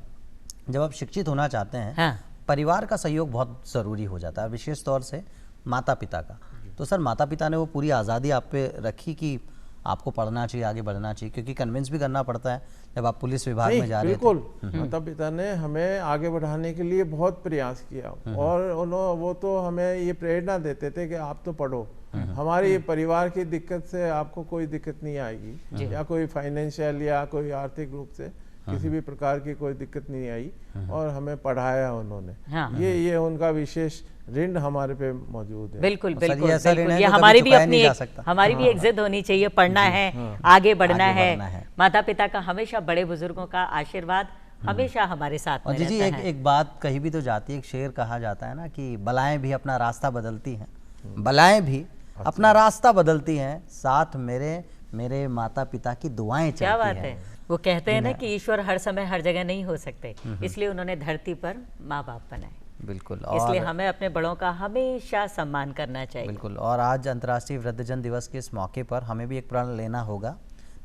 जब आप शिक्षित होना चाहते हैं,
हाँ।
परिवार का सहयोग बहुत ज़रूरी हो जाता है, विशेष तौर से माता पिता का। तो सर माता पिता ने वो पूरी आज़ादी आप पे रखी कि आपको पढ़ना चाहिए, आगे बढ़ना चाहिए, क्योंकि कन्विंस भी करना पड़ता है जब आप पुलिस विभाग में जा रहे थे।
बिल्कुल, माता पिता ने हमें आगे बढ़ाने के लिए बहुत प्रयास किया, और वो तो हमें ये प्रेरणा देते थे कि आप तो पढ़ो, हमारी परिवार की दिक्कत से आपको कोई दिक्कत नहीं आएगी, या कोई फाइनेंशियल या कोई आर्थिक रूप से किसी भी प्रकार की कोई दिक्कत नहीं आई, और हमें पढ़ाया उन्होंने।
हाँ।
ये उनका विशेष ऋण हमारे पे मौजूद है।
बिल्कुल
सर, ये
बिल्कुल
ऐसा ऋण
बिल्कुल,
है
ये
जो
हमारी
कभी
भी
चुकाया
अपनी
नहीं जा
एक
सकता।
हमारी भी एक जिद होनी चाहिए, पढ़ना है, आगे बढ़ना है। माता पिता का हमेशा, बड़े बुजुर्गों का आशीर्वाद हमेशा हमारे साथ
और
में
जी
रहता है।
एक बात कही भी तो जाती है, एक शेर कहा जाता है ना कि बलाएं भी अपना रास्ता बदलती हैं, बलाएं भी अपना रास्ता बदलती हैं, साथ मेरे माता पिता की दुआएं
क्या
चलती
बात
हैं।
है। वो कहते हैं ना कि ईश्वर हर समय हर जगह नहीं हो सकते, इसलिए उन्होंने धरती पर माँ बाप बनाए।
बिल्कुल,
इसलिए
और
हमें अपने बड़ों का हमेशा सम्मान करना चाहिए।
बिल्कुल, और आज अंतर्राष्ट्रीय वृद्धजन दिवस के इस मौके पर हमें भी एक प्रण लेना होगा,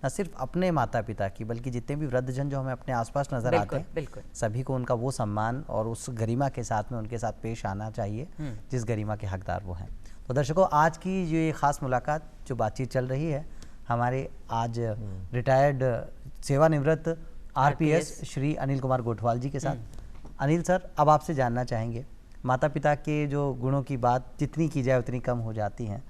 न सिर्फ अपने माता पिता की, बल्कि जितने भी वृद्धजन जो हमें अपने आसपास नजर आते हैं,
बिल्कुल।
सभी को उनका वो सम्मान और उस गरिमा के साथ में उनके साथ पेश आना चाहिए जिस गरिमा के हकदार वो हैं। तो दर्शकों, आज की जो ये खास मुलाकात, जो बातचीत चल रही है, हमारे आज रिटायर्ड सेवानिवृत्त आरपीएस श्री अनिल कुमार गोठवाल जी के साथ। अनिल सर, अब आपसे जानना चाहेंगे, माता पिता के जो गुणों की बात जितनी की जाए उतनी कम हो जाती हैं,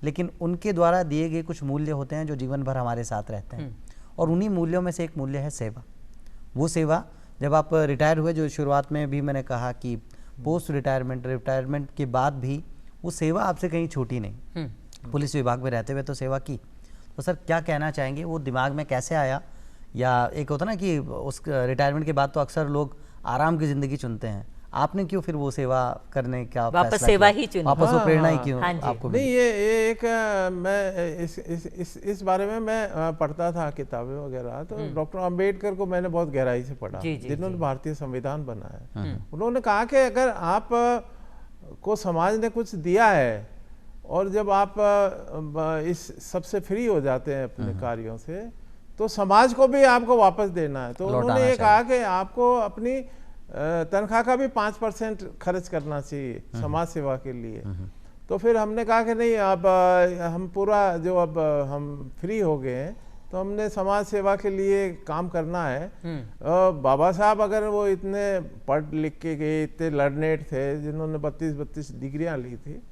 लेकिन उनके द्वारा दिए गए कुछ मूल्य होते हैं जो जीवन भर हमारे साथ रहते हैं, और उन्हीं मूल्यों में से एक मूल्य है सेवा। वो सेवा जब आप रिटायर हुए, जो शुरुआत में भी मैंने कहा कि पोस्ट रिटायरमेंट के बाद भी वो सेवा आपसे कहीं छूटी नहीं। पुलिस विभाग में रहते हुए तो सेवा की, तो सर क्या कहना चाहेंगे, वो दिमाग में कैसे आया? या एक होता ना कि उस रिटायरमेंट के बाद तो अक्सर लोग आराम की ज़िंदगी चुनते हैं, आपने क्यों फिर वो सेवा करने का
वापस
फैसला
सेवा
किया?
ही चुनी?
वापस वो प्रेरणा ही क्यों
हाँ जी।
आपको
नहीं,
मिली?
ये एक मैं इस बारे में मैं पढ़ता था किताबें वगैरह, तो डॉक्टर अंबेडकर को मैंने बहुत गहराई से पढ़ा, जिन्होंने भारतीय संविधान बनाया। उन्होंने कहा कि अगर आप को समाज ने कुछ दिया है, और जब आप इस सबसे फ्री हो जाते हैं अपने कार्यों से, तो समाज को भी आपको वापस देना है। तो उन्होंने ये कहा कि आपको अपनी तनख्वाह का भी 5% खर्च करना चाहिए समाज सेवा के लिए। तो फिर हमने कहा कि नहीं, अब हम पूरा जो अब हम फ्री हो गए हैं, तो हमने समाज सेवा के लिए काम करना है। बाबा साहब अगर वो इतने पढ़ लिख के गए, इतने लर्नेड थे, जिन्होंने 32 डिग्रियां ली थी,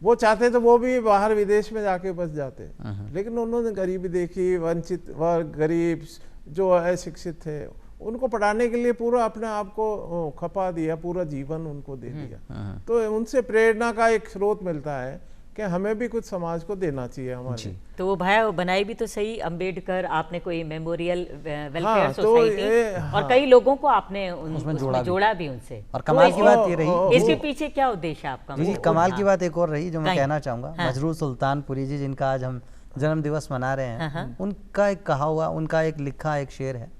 वो चाहते तो वो भी बाहर विदेश में जाके बस जाते, लेकिन उन्होंने गरीबी देखी, वंचित वर्ग, गरीब जो अशिक्षित थे, उनको पढ़ाने के लिए पूरा अपने आप को खपा दिया, पूरा जीवन उनको दे दिया। तो उनसे प्रेरणा का एक स्रोत मिलता है कि हमें भी कुछ समाज को देना चाहिए हमारे।
तो वो भाई बनाई भी तो सही अंबेडकर, आपने कोई मेमोरियल वेलफेयर
हाँ,
सोसाइटी, और कई लोगों को आपने उसमें जोड़ा भी उनसे।
और कमाल की बात ये रही,
इसके पीछे क्या उद्देश्य आपका?
जी कमाल की बात एक और रही जो मैं कहना चाहूँगा, मजरूर सुल्तानपुरी जी, जिनका आज हम जन्म दिवस मना रहे हैं, उनका एक कहा हुआ, उनका एक लिखा एक शेर है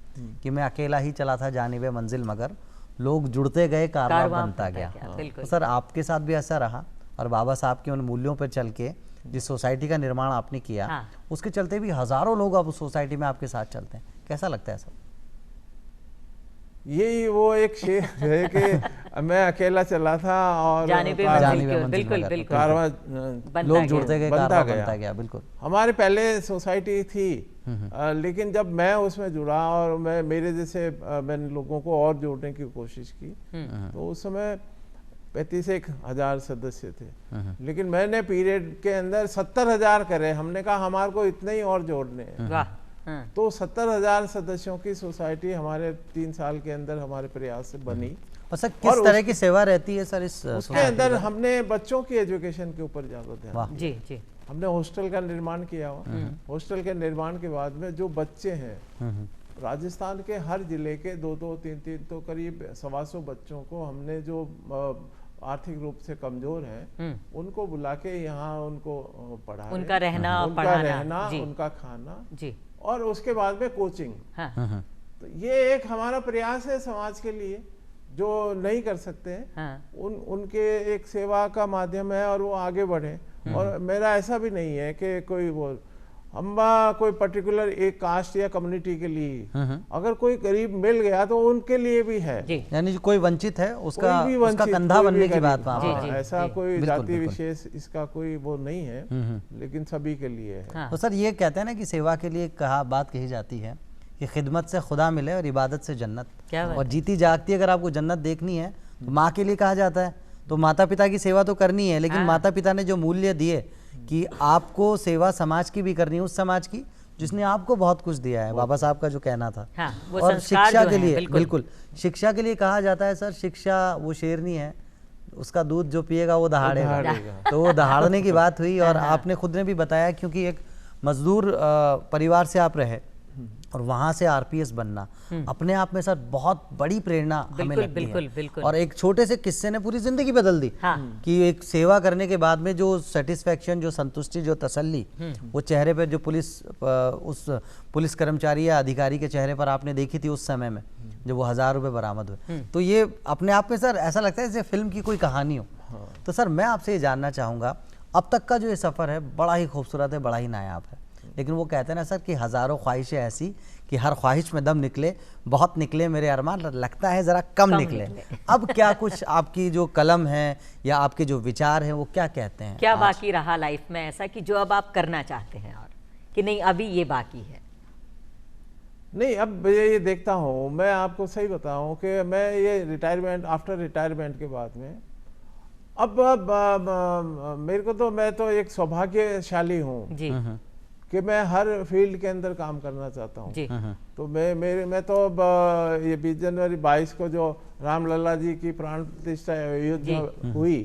कि मैं अकेला ही चला था जानिबे मंजिल, मगर लोग जुड़ते गए, कारवां बनता गया। तो सर आपके साथ भी ऐसा रहा, और बाबा साहब के उन मूल्यों पर चल के जिस सोसाइटी का निर्माण आपने किया, उसके चलते भी हजारों लोग अब उस सोसाइटी में आपके साथ चलते हैं, कैसा लगता है सर?
यही वो एक शेर है कि मैं अकेला चला था और
जानिबे
कार-
मंजिल
जानिबे
की ओर,
मंजिल
बिल्कुल
मगर।
बिल्कुल
कारवां
बनता
लोग
गया।
जुड़ते गए,
बनता
कारवां
गया।
बनता गया, बिल्कुल।
हमारे पहले सोसाइटी थी, लेकिन जब मैं उसमें जुड़ा और मैं मेरे जैसे मैंने लोगों को और जोड़ने की कोशिश की, तो उस समय 35,000 सदस्य थे, लेकिन मैंने पीरियड के अंदर 70,000 करे। हमने कहा हमारे को इतने ही और जोड़ने हैं।
वाह, हाँ,
तो 70,000 सदस्यों की सोसाइटी हमारे 3 साल के अंदर हमारे प्रयास से बनी।
और सर किस तरह की सेवा रहती है सर इस
उसके अंदर हमने बच्चों की एजुकेशन के ऊपर ज़्यादा ध्यान
वाह।
जी जी,
हमने हॉस्टल का निर्माण किया हुआ। हॉस्टल के निर्माण के बाद में जो बच्चे हैं राजस्थान के हर जिले के 2-2, 3-3 तो करीब 125 बच्चों को हमने जो आर्थिक रूप से कमजोर हैं उनको बुला के यहाँ उनको पढ़ा रहे हैं।
उनका रहना,
उनका
पढ़ाना,
रहना,
जी।
उनका खाना,
जी,
और उसके बाद में कोचिंग।
हाँ,
तो ये एक हमारा प्रयास है समाज के लिए, जो नहीं कर सकते हैं
हाँ,
उनके एक सेवा का माध्यम है और वो आगे बढ़े। और मेरा ऐसा भी नहीं है कि कोई वो हम कोई पर्टिकुलर एक कास्ट या कम्युनिटी के लिए, अगर कोई गरीब मिल गया तो उनके लिए भी है।
जी,
यानी जो कोई वंचित है उसका
कोई भी
उसका
वंचित,
कंधा
कोई भी
बनने की
गरीब।
बात वहाँ
जी,
पर
जी,
है।
ऐसा
जी।
कोई
बिल्कुल,
जाति
बिल्कुल।
विशेष इसका कोई वो नहीं है, लेकिन सभी के लिए है।
हाँ,
तो सर ये कहते हैं ना कि सेवा के लिए बात कही जाती है कि खिदमत से खुदा मिले और इबादत से जन्नत।
क्या बात
और जीती जागती अगर आपको जन्नत देखनी है तो माँ के लिए कहा जाता है, तो माता पिता की सेवा तो करनी है, लेकिन
हाँ।
माता पिता ने जो मूल्य दिए कि आपको सेवा समाज की भी करनी है, उस समाज की जिसने आपको बहुत कुछ दिया है, बाबा साहब का जो कहना था।
हाँ, वो
और
संस्कार
शिक्षा
जो
के
हैं,
लिए
बिल्कुल।
बिल्कुल शिक्षा के लिए कहा जाता है सर, शिक्षा वो शेरनी है, उसका दूध जो पिएगा वो दहाड़ेगा।
दहाड़ेगा।
तो वो दहाड़ने की बात हुई। और आपने खुद ने भी बताया, क्योंकि एक मजदूर परिवार से आप रहे और वहाँ से आरपीएस बनना अपने आप में सर बहुत बड़ी प्रेरणा हमें
बिल्कुल,
लगती
बिल्कुल,
है।
बिल्कुल।
और एक छोटे से किस्से ने पूरी जिंदगी बदल दी
हाँ।
कि एक सेवा करने के बाद में जो सेटिस्फेक्शन, जो संतुष्टि, जो तसल्ली वो चेहरे पे जो उस पुलिस कर्मचारी या अधिकारी के चेहरे पर आपने देखी थी उस समय में जब वो 1000 रुपये बरामद हुए, तो ये अपने आप में सर ऐसा लगता है जैसे फिल्म की कोई कहानी हो। तो सर मैं आपसे ये जानना चाहूँगा, अब तक का जो ये सफ़र है बड़ा ही खूबसूरत है, बड़ा ही नायाब है, लेकिन वो कहते हैं ना सर कि हज़ारों ख्वाहिशें ऐसी कि हर ख्वाहिश में दम निकले, बहुत निकले मेरे अरमान, लगता है ज़रा कम निकले। अब क्या कुछ आपकी जो कलम है या आपके जो विचार हैं वो क्या कहते हैं?
क्या
आज?
बाकी रहा लाइफ में ऐसा कि जो अब आप करना चाहते हैं और कि नहीं अभी ये बाकी है?
नहीं, अब ये देखता हूँ, मैं आपको सही बताऊँ कि मैं ये रिटायरमेंट, आफ्टर रिटायरमेंट के बाद में अब मेरे को तो, मैं तो एक सौभाग्यशाली हूँ
जी,
कि मैं हर फील्ड के अंदर काम करना चाहता हूँ।
जी,
तो मैं तो अब ये 20 जनवरी 22 को जो रामलला जी की प्राण प्रतिष्ठा अयोध्या हुई,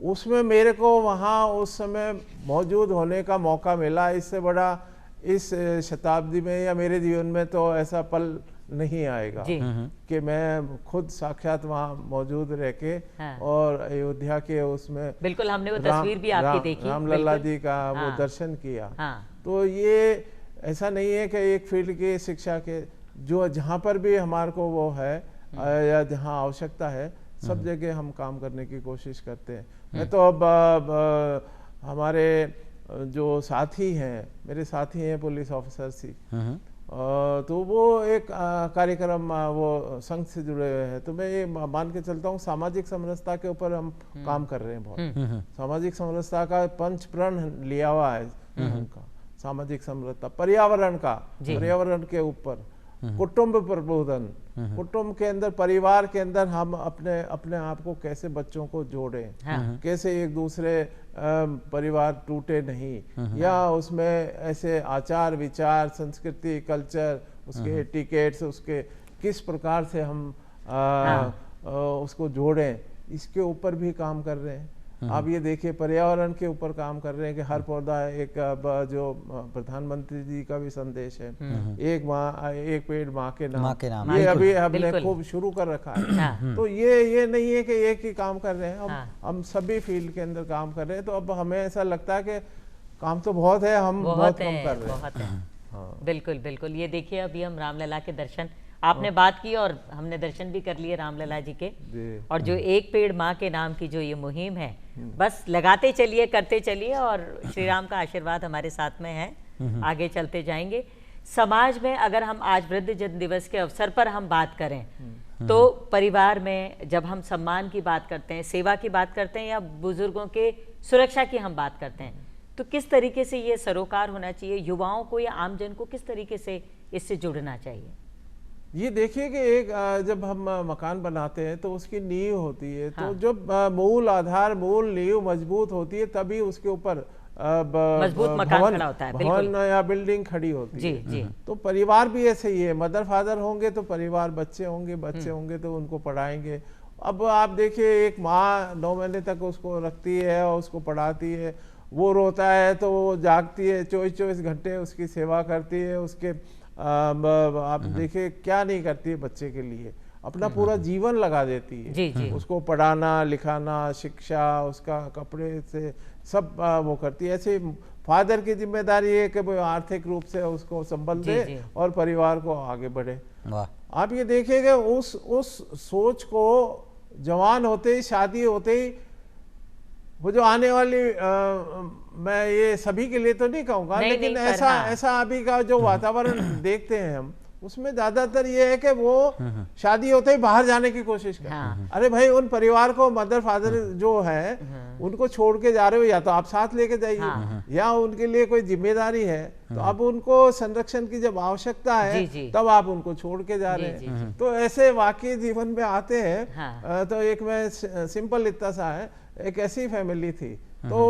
उसमें मेरे को वहाँ उस समय मौजूद होने का मौका मिला। इससे बड़ा इस शताब्दी में या मेरे जीवन में तो ऐसा पल नहीं आएगा
जी।
कि मैं खुद साक्षात वहाँ मौजूद रह के
हाँ।
और अयोध्या के उसमें
बिल्कुल, हमने वो तस्वीर भी आपकी देखी,
रामलला
बिल्कुल।
जी का वो
हाँ।
दर्शन किया।
हाँ,
तो ये ऐसा नहीं है कि एक फील्ड की शिक्षा के जो जहाँ पर भी हमारे को वो है या जहाँ आवश्यकता है, सब जगह हम काम करने की कोशिश करते हैं। मैं तो अब हमारे जो साथी हैं, मेरे साथी हैं पुलिस ऑफिसर्स ही, तो वो एक कार्यक्रम वो संघ से जुड़े हुए हैं, तो मैं ये मान के चलता हूँ सामाजिक समरसता के ऊपर हम काम कर रहे हैं बहुत। सामाजिक समरसता का पंच प्रण लिया हुआ है उनका, सामाजिक समरसता, पर्यावरण का, पर्यावरण के ऊपर, कुटुंब प्रबोधन, कुटुंब के अंदर, परिवार के अंदर हम अपने आप को कैसे बच्चों को जोड़ें, कैसे एक दूसरे परिवार टूटे नहीं, या उसमें ऐसे आचार विचार, संस्कृति, कल्चर, उसके एटिकेट्स, उसके किस प्रकार से हम उसको जोड़ें, इसके ऊपर भी काम कर रहे हैं। आप ये देखिए, पर्यावरण के ऊपर काम कर रहे हैं कि हर पौधा एक, जो प्रधानमंत्री जी का भी संदेश है, एक पेड़ माँ के नाम, ये अभी हमने खूब शुरू कर रखा है। तो ये नहीं है कि एक ही काम कर रहे हैं, हम सभी फील्ड के अंदर काम कर रहे हैं। तो अब हमें ऐसा लगता है कि काम तो बहुत है, हम बहुत कम कर रहे हैं।
बिल्कुल बिल्कुल। ये देखिए, अभी हम रामलला के दर्शन, आपने बात की और हमने दर्शन भी कर लिए रामलला जी के, और जो एक पेड़ माँ के नाम की जो ये मुहिम है, बस लगाते चलिए, करते चलिए, और श्री राम का आशीर्वाद हमारे साथ में है, आगे चलते जाएंगे। समाज में अगर हम आज वृद्धजन दिवस के अवसर पर हम बात करें तो परिवार में जब हम सम्मान की बात करते हैं, सेवा की बात करते हैं या बुजुर्गों के सुरक्षा की हम बात करते हैं, तो किस तरीके से ये सरोकार होना चाहिए युवाओं को या आमजन को, किस तरीके से इससे जुड़ना चाहिए?
ये देखिए कि एक जब हम मकान बनाते हैं तो उसकी नींव होती है, तो जब मूल आधार, मूल नींव मजबूत होती है तभी उसके ऊपर
मजबूत मकान खड़ा होता है,
भवन या बिल्डिंग खड़ी होती
जी,
है।
जी।
तो परिवार भी ऐसे ही है, मदर फादर होंगे तो परिवार, बच्चे होंगे, बच्चे होंगे तो उनको पढ़ाएंगे। अब आप देखिए एक माँ 9 महीने तक उसको रखती है और उसको पढ़ाती है, वो रोता है तो वो जागती है, 24 घंटे उसकी सेवा करती है, उसके आप देखिए क्या नहीं करती है बच्चे के लिए, अपना पूरा जीवन लगा देती है।
जी, जी।
उसको पढ़ाना लिखाना, शिक्षा, उसका कपड़े से सब वो करती है। ऐसे फादर की जिम्मेदारी है कि वो आर्थिक रूप से उसको संबल
जी,
दे
जी।
और परिवार को आगे बढ़े।
वाह,
आप ये देखिएगा उस सोच को जवान होते ही, शादी होते ही, वो जो आने वाली मैं ये सभी के लिए तो नहीं कहूँगा,
नहीं,
लेकिन
नहीं, पर
ऐसा
हाँ।
ऐसा अभी का जो वातावरण देखते हैं हम, उसमें ज्यादातर ये है कि वो शादी होते ही बाहर जाने की कोशिश करते हैं।
हाँ।
अरे भाई, उन परिवार को, मदर फादर जो है उनको छोड़ के जा रहे हो, या तो आप साथ लेके जाइए,
हाँ।
या उनके लिए कोई जिम्मेदारी है तो अब उनको संरक्षण की जब आवश्यकता है
जी, जी।
तब आप उनको छोड़ के जा रहे
जी,
हैं। तो ऐसे वाकई जीवन में आते हैं।
हाँ।
तो एक मैं सिंपल इतना सा है, एक ऐसी फैमिली थी, तो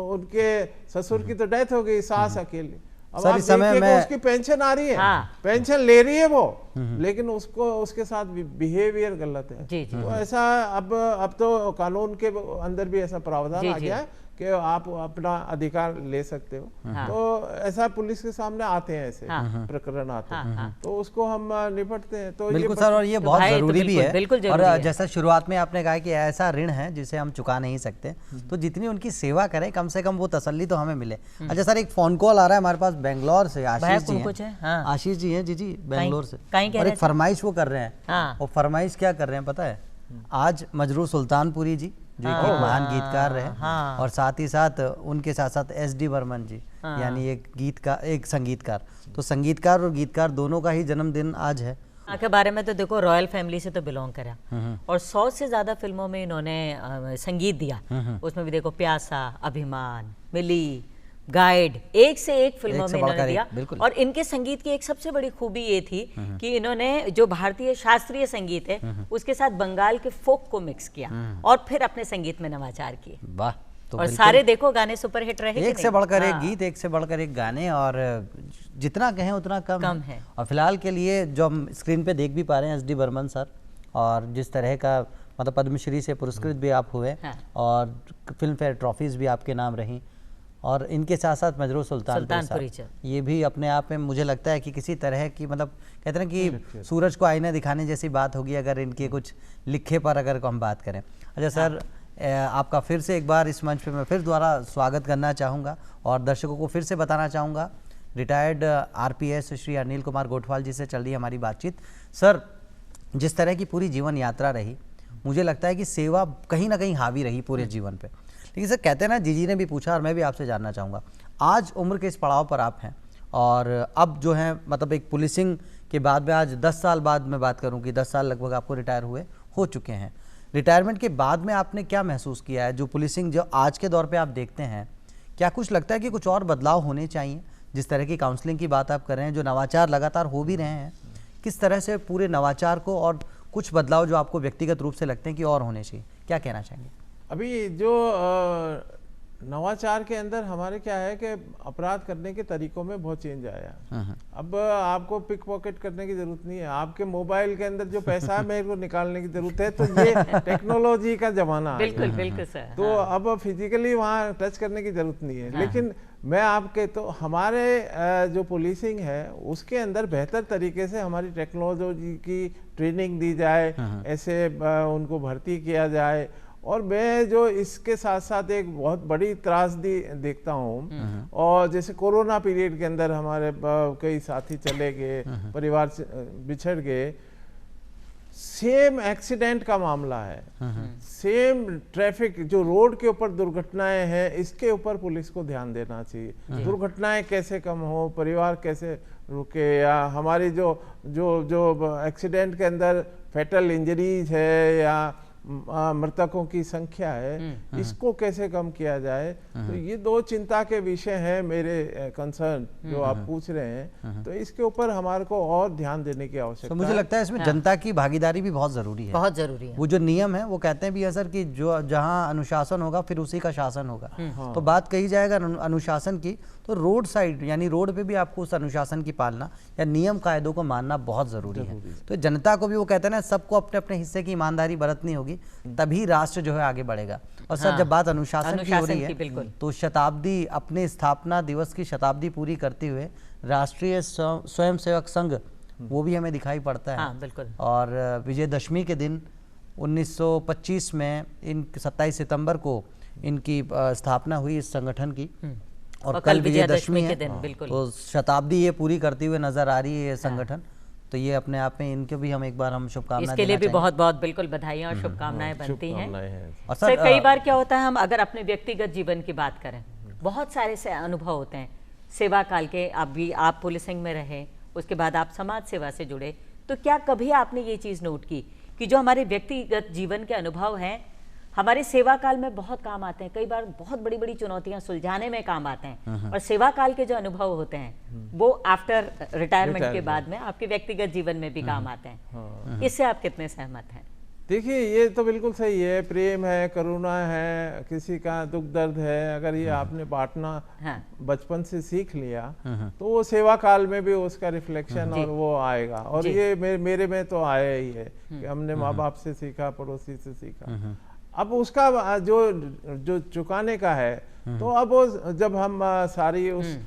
उनके ससुर की तो डेथ हो गई, सास अकेली। अब
सर,
आप
इस समय
देखिए कि
मैं-
उसकी पेंशन आ रही है,
हाँ।
पेंशन ले रही है वो, लेकिन उसको उसके साथ बिहेवियर गलत है।
जी, जी।
तो ऐसा अब तो कानून के अंदर भी ऐसा प्रावधान
जी,
आ
जी।
गया है कि आप अपना अधिकार ले सकते हो।
हाँ।
तो ऐसा पुलिस के सामने आते हैं, ऐसे
हाँ।
प्रकरण आते
हाँ,
हैं,
हाँ।
तो उसको हम निपटते हैं। तो
बिल्कुल सर, और ये बहुत
भाई, तो
ज़रूरी भी
बिल्कुल,
है।
बिल्कुल
और
जरूरी है।
जैसा शुरुआत में आपने कहा कि ऐसा ऋण है जिसे हम चुका नहीं सकते, तो जितनी उनकी सेवा करें कम से कम वो तसल्ली तो हमें मिले। अच्छा सर, एक फ़ोन कॉल आ रहा है हमारे पास बेंगलोर से, आशीष जी
कुछ है?
हैं।
हाँ।
आशीष जी हैं जी बेंगलोर से,
कहीं कह
और
रहे
एक
थे?
फरमाइश वो कर रहे हैं।
हाँ।
और फरमाइश क्या कर रहे हैं पता है? आज मजरू सुल्तानपुरी जी जो एक महान गीतकार रहे,
हाँ।
और साथ ही साथ उनके साथ साथ SD बर्मन जी, यानी एक संगीतकार, तो संगीतकार और गीतकार दोनों का ही जन्मदिन आज है।
के बारे में तो देखो, रॉयल फैमिली से तो बिलोंग करा, और 100 से ज्यादा फिल्मों में इन्होंने संगीत दिया। उसमें भी देखो, प्यासा, अभिमान, मिली, गाइड, एक से एक फिल्मों
एक से
में इन्होंने
बढ़कर
दिया।
एक, बिल्कुल।
और इनके संगीत की एक सबसे बड़ी खूबी ये थी कि इन्होंने जो भारतीय शास्त्रीय संगीत है उसके साथ बंगाल के फोक को मिक्स किया और फिर अपने संगीत में नवाचार किए।
वाह, तो
और
बिल्कुल
सारे देखो गाने सुपरहिट रहे कि
एक से
नहीं?
बढ़कर एक
हाँ।
गीत, एक से बढ़कर एक गाने, और जितना कहें उतना कम
है।
और फिलहाल के लिए जो हम स्क्रीन पे देख भी पा रहे हैं SD बर्मन सर, और जिस तरह का मतलब पद्मश्री से पुरस्कृत भी आप हुए,
हाँ।
और फिल्म फेयर ट्रॉफीज भी आपके नाम रही, और इनके साथ साथ मजरू सुल्तानपुरी
साहब।
ये भी अपने आप में मुझे लगता है कि किसी तरह की, मतलब कहते हैं कि सूरज को आईना दिखाने जैसी बात होगी अगर इनके कुछ लिखे पर अगर हम बात करें। अच्छा सर, आपका फिर से एक बार इस मंच पे मैं फिर दोबारा स्वागत करना चाहूँगा, और दर्शकों को फिर से बताना चाहूँगा, रिटायर्ड RPS श्री अनिल कुमार गोठवाल जी से चल रही है हमारी बातचीत। सर, जिस तरह की पूरी जीवन यात्रा रही, मुझे लगता है कि सेवा कहीं ना कहीं हावी रही पूरे जीवन पे। लेकिन सर, कहते हैं ना, जीजी ने भी पूछा और मैं भी आपसे जानना चाहूँगा, आज उम्र के इस पड़ाव पर आप हैं, और अब जो है मतलब एक पुलिसिंग के बाद में आज 10 साल बाद मैं बात करूँ कि 10 साल लगभग आपको रिटायर हो चुके हैं। रिटायरमेंट के बाद में आपने क्या महसूस किया है? जो पुलिसिंग जो आज के दौर पे आप देखते हैं, क्या कुछ लगता है कि कुछ और बदलाव होने चाहिए? जिस तरह की काउंसलिंग की बात आप कर रहे हैं, जो नवाचार लगातार हो भी रहे हैं, किस तरह से पूरे नवाचार को और कुछ बदलाव जो आपको व्यक्तिगत रूप से लगते हैं कि और होने चाहिए, क्या कहना चाहेंगे?
अभी जो नवाचार के अंदर हमारे क्या है कि अपराध करने के तरीकों में बहुत चेंज आया। अब आपको पिक पॉकेट करने की जरूरत नहीं है, आपके मोबाइल के अंदर जो पैसा है मेरे को निकालने की जरूरत है। तो ये टेक्नोलॉजी का जमाना है।
बिल्कुल बिल्कुल सर।
तो अब फिजिकली वहाँ टच करने की जरूरत नहीं है। लेकिन मैं आपके तो हमारे जो पुलिसिंग है उसके अंदर बेहतर तरीके से हमारी टेक्नोलॉजी की ट्रेनिंग दी जाए, ऐसे उनको भर्ती किया जाए। और मैं जो इसके साथ साथ एक बहुत बड़ी त्रासदी देखता हूँ, और जैसे कोरोना पीरियड के अंदर हमारे कई साथी चले गए, परिवार से बिछड़ गए, सेम एक्सीडेंट का मामला है, सेम ट्रैफिक जो रोड के ऊपर दुर्घटनाएं हैं, इसके ऊपर पुलिस को ध्यान देना चाहिए। दुर्घटनाएं कैसे कम हो, परिवार कैसे रुके, या हमारी जो जो जो एक्सीडेंट के अंदर फैटल इंजरीज है या मृतकों की संख्या है, इसको कैसे कम किया जाए। तो ये दो चिंता के विषय हैं मेरे कंसर्न जो आप पूछ रहे हैं। तो इसके ऊपर हमारे को और ध्यान देने की आवश्यकता
तो मुझे लगता है इसमें जनता की भागीदारी भी बहुत ज़रूरी है।
बहुत ज़रूरी है।
वो जो नियम है वो कहते हैं भी है सर कि जो जहाँ अनुशासन होगा फिर उसी का शासन होगा। तो बात कही जाएगा अनुशासन की, तो रोड साइड यानी रोड पे भी आपको उस अनुशासन की पालना या नियम कायदों को मानना बहुत ज़रूरी है। तो जनता को भी वो कहते हैं ना, सबको अपने अपने हिस्से की ईमानदारी बरतनी होगी, तभी राष्ट्र जो है आगे बढ़ेगा। और सर जब बात अनुशासन की हो रही है, तो शताब्दी, अपने स्थापना दिवस की शताब्दी पूरी करते हुए राष्ट्रीय स्वयंसेवक संघ वो भी हमें दिखाई पड़ता है।
हाँ, बिल्कुल।
और विजयदशमी के दिन 1925 में इन 27 सितंबर को इनकी स्थापना हुई इस संगठन की, और कल विजयदशमी है।
बिल्कुल।
तो शताब्दी ये पूरी करते हुए नजर आ रही है ये संगठन। तो ये अपने आप में इनको भी हम एक बार हम शुभकामनाएं
इसके लिए भी बहुत बहुत बिल्कुल बधाइयाँ और शुभकामनाएं बनती हैं।
और
सर कई बार क्या होता है, हम अगर अपने व्यक्तिगत जीवन की बात करें, बहुत सारे से अनुभव होते हैं सेवा काल के। आप पुलिसिंग में रहे, उसके बाद आप समाज सेवा से जुड़े, तो क्या कभी आपने ये चीज़ नोट की कि जो हमारे व्यक्तिगत जीवन के अनुभव हैं हमारे सेवा काल में बहुत काम आते हैं, कई बार बहुत बड़ी बड़ी चुनौतियां सुलझाने में काम आते हैं, और सेवा काल के जो अनुभव होते हैं वो आफ्टर रिटायरमेंट के बाद में आपके व्यक्तिगत जीवन में भी काम आते हैं। इससे आप कितने सहमत हैं?
देखिए, ये तो बिल्कुल सही है। प्रेम है, करुणा है, किसी का दुख दर्द है, अगर ये आपने बांटना बचपन से सीख लिया तो वो सेवा काल में भी उसका रिफ्लेक्शन और वो आएगा। और ये मेरे में तो आया ही है कि हमने माँ बाप से सीखा, पड़ोसी से सीखा। अब उसका जो चुकाने का है, तो अब वो जब हम सारी उस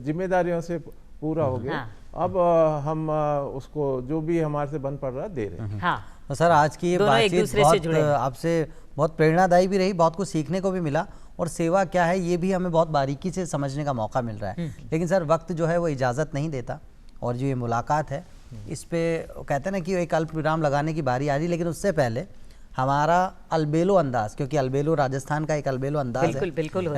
जिम्मेदारियों से पूरा हो गए, अब हम उसको जो भी हमारे से बन पड़ रहा दे रहे हैं।
तो सर आज की ये बातचीत बहुत आपसे बहुत प्रेरणादायी भी रही, बहुत कुछ सीखने को भी मिला, और सेवा क्या है ये भी हमें बहुत बारीकी से समझने का मौका मिल रहा है। लेकिन सर वक्त जो है वो इजाज़त नहीं देता, और जो ये मुलाकात है इस पे कहते हैं ना कि एक अल्प विराम लगाने की बारी आ रही। लेकिन उससे पहले हमारा अलबेलो अंदाज, क्योंकि अलबेलो राजस्थान का एक अलबेलो अंदाज है,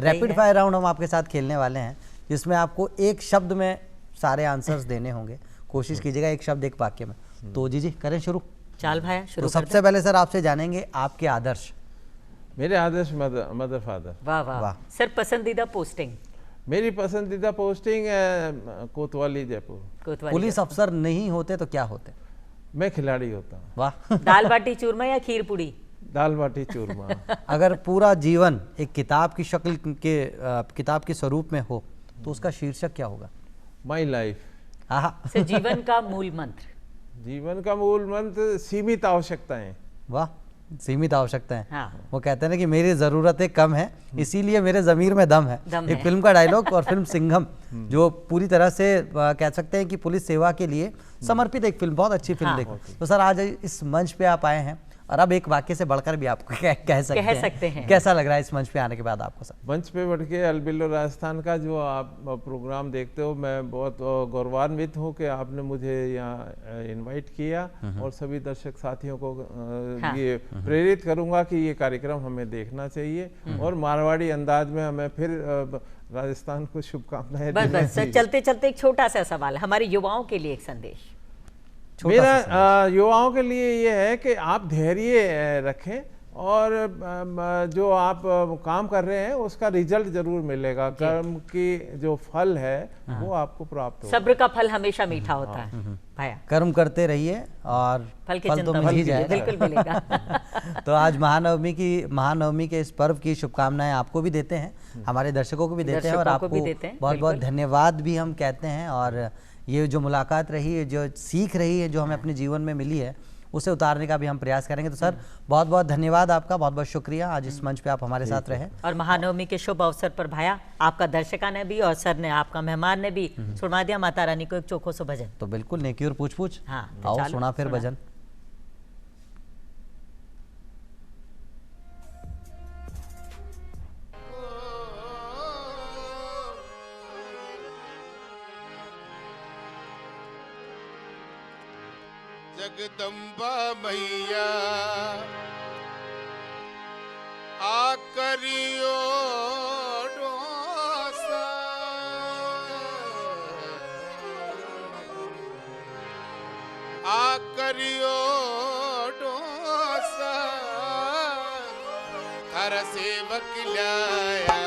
रैपिड फायर राउंड हम आपके साथ खेलने वाले हैं, जिसमें आपको एक शब्द में सारे आंसर्स देने होंगे। कोशिश कीजिएगा एक शब्द एक वाक्य में। तो जी करें शुरू।
चाल भाई शुरू।
तो सबसे पहले सर आपसे जानेंगे आपके आदर्श।
मेरे आदर्श मदर फादर।
वाह वाह वाह। सर पसंदीदा पोस्टिंग?
मेरी पसंदीदा पोस्टिंग कोतवाली जयपुर।
पुलिस अफसर नहीं होते तो क्या होते?
मैं खिलाड़ी होता हूँ।
वाह।
दाल बाटी चूरमा या खीर पूड़ी?
दाल बाटी चूरमा।
अगर पूरा जीवन एक किताब की शक्ल के किताब के स्वरूप में हो तो उसका शीर्षक क्या होगा?
My life.
सर जीवन का मूल मंत्र?
जीवन का मूल मंत्र सीमित आवश्यकताएं।
वाह, सीमित आवश्यकताएं। हाँ। वो कहते हैं ना कि मेरी ज़रूरतें कम हैं, इसीलिए मेरे ज़मीर में दम है। एक फिल्म का डायलॉग, और फिल्म सिंघम जो पूरी तरह से कह सकते हैं कि पुलिस सेवा के लिए समर्पित एक फिल्म, बहुत अच्छी फिल्म देखो। तो सर आज इस मंच पे आप आए हैं, और अब एक वाक्य से बढ़कर भी आपको कह सकते हैं। कैसा लग रहा है इस मंच पे आने के बाद आपको? सर
मंच पे बढ़ के अलबेलो राजस्थान का जो आप प्रोग्राम देखते हो, मैं बहुत गौरवान्वित हूँ कि आपने मुझे यहाँ इनवाइट किया, और सभी दर्शक साथियों को ये प्रेरित करूँगा कि ये कार्यक्रम हमें देखना चाहिए, और मारवाड़ी अंदाज में हमें फिर राजस्थान को शुभकामनाएं।
बस चलते चलते एक छोटा सा सवाल, हमारे युवाओं के लिए एक संदेश।
मेरा युवाओं के लिए ये है कि आप धैर्य रखें, और जो आप काम कर रहे हैं उसका रिजल्ट जरूर मिलेगा। कर्म की जो फल है वो आपको प्राप्त होगा।
सब्र का फल हमेशा मीठा होता है भाया।
कर्म करते रहिए और
फल
तो मिल ही जाएगा,
बिल्कुल मिलेगा।
तो आज महानवमी के इस पर्व की शुभकामनाएं आपको भी देते हैं, हमारे दर्शकों को भी देते हैं, और आपको बहुत बहुत धन्यवाद भी हम कहते हैं। और ये जो मुलाकात रही है, जो सीख रही है, जो हमें अपने जीवन में मिली है, उसे उतारने का भी हम प्रयास करेंगे। तो सर बहुत बहुत धन्यवाद आपका, बहुत बहुत शुक्रिया आज इस मंच पे आप हमारे साथ रहे।
और महानवमी के शुभ अवसर पर भाया आपका दर्शका ने भी और सर ने, आपका मेहमान ने भी सुना दिया माता रानी को एक चोखो सो भजन।
तो बिल्कुल नेकी और पूछ पूछ।
हाँ,
आओ सुना फिर भजन।
जगदम्बा मैया आ करियो डोसा, आ करियो डोसा, थारा सेवक लाया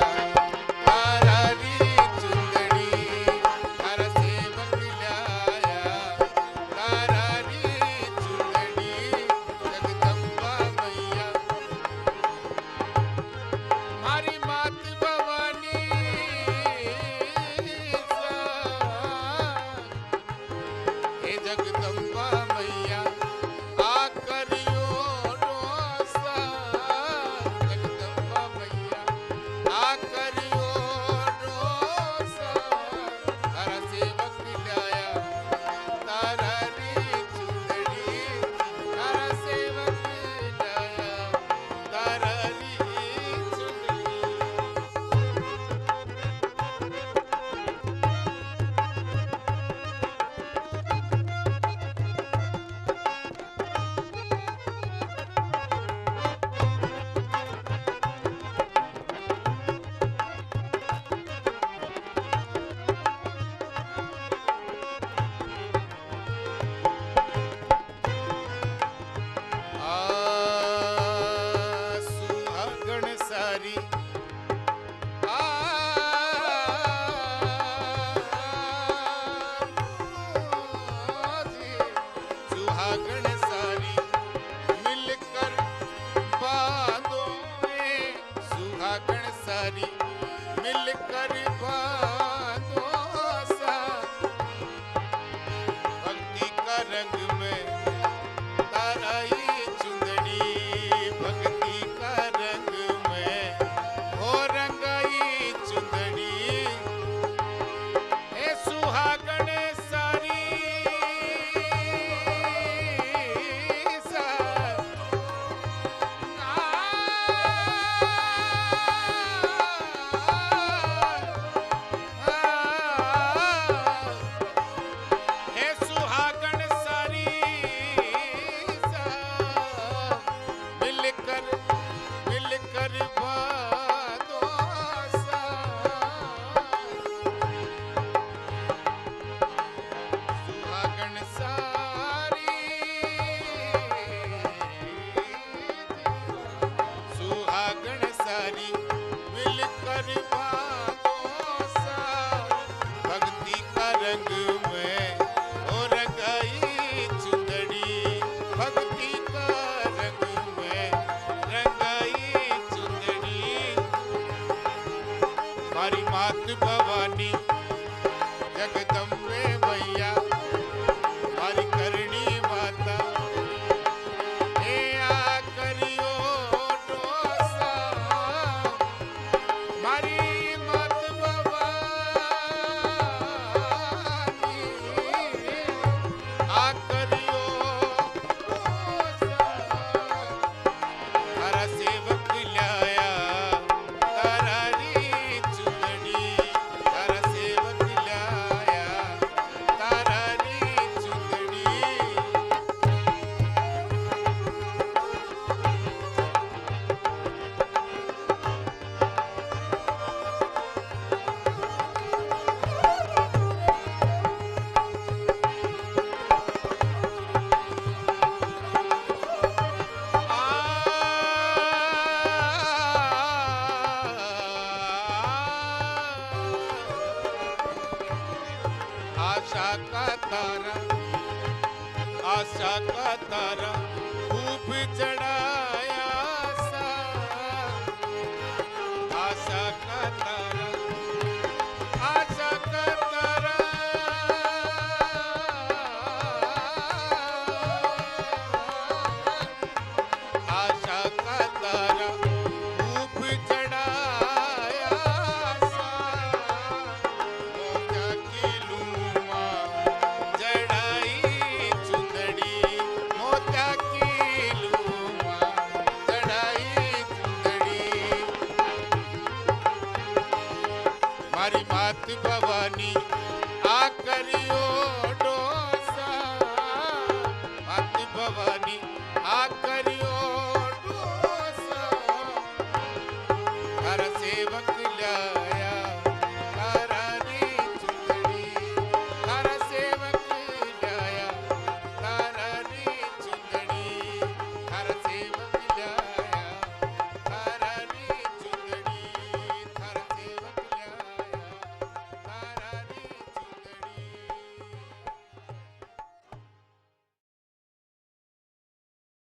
आशा का तारा खूब चढ़ाया सा, आशा का तारा, आशा का तारा, आशा का तारा खूब चढ़ाया सा, मोजा की लूमा जड़ाई चुंदड़ी, मोजा की लूमा जड़ाई चुंदड़ी, मारी मात भवानी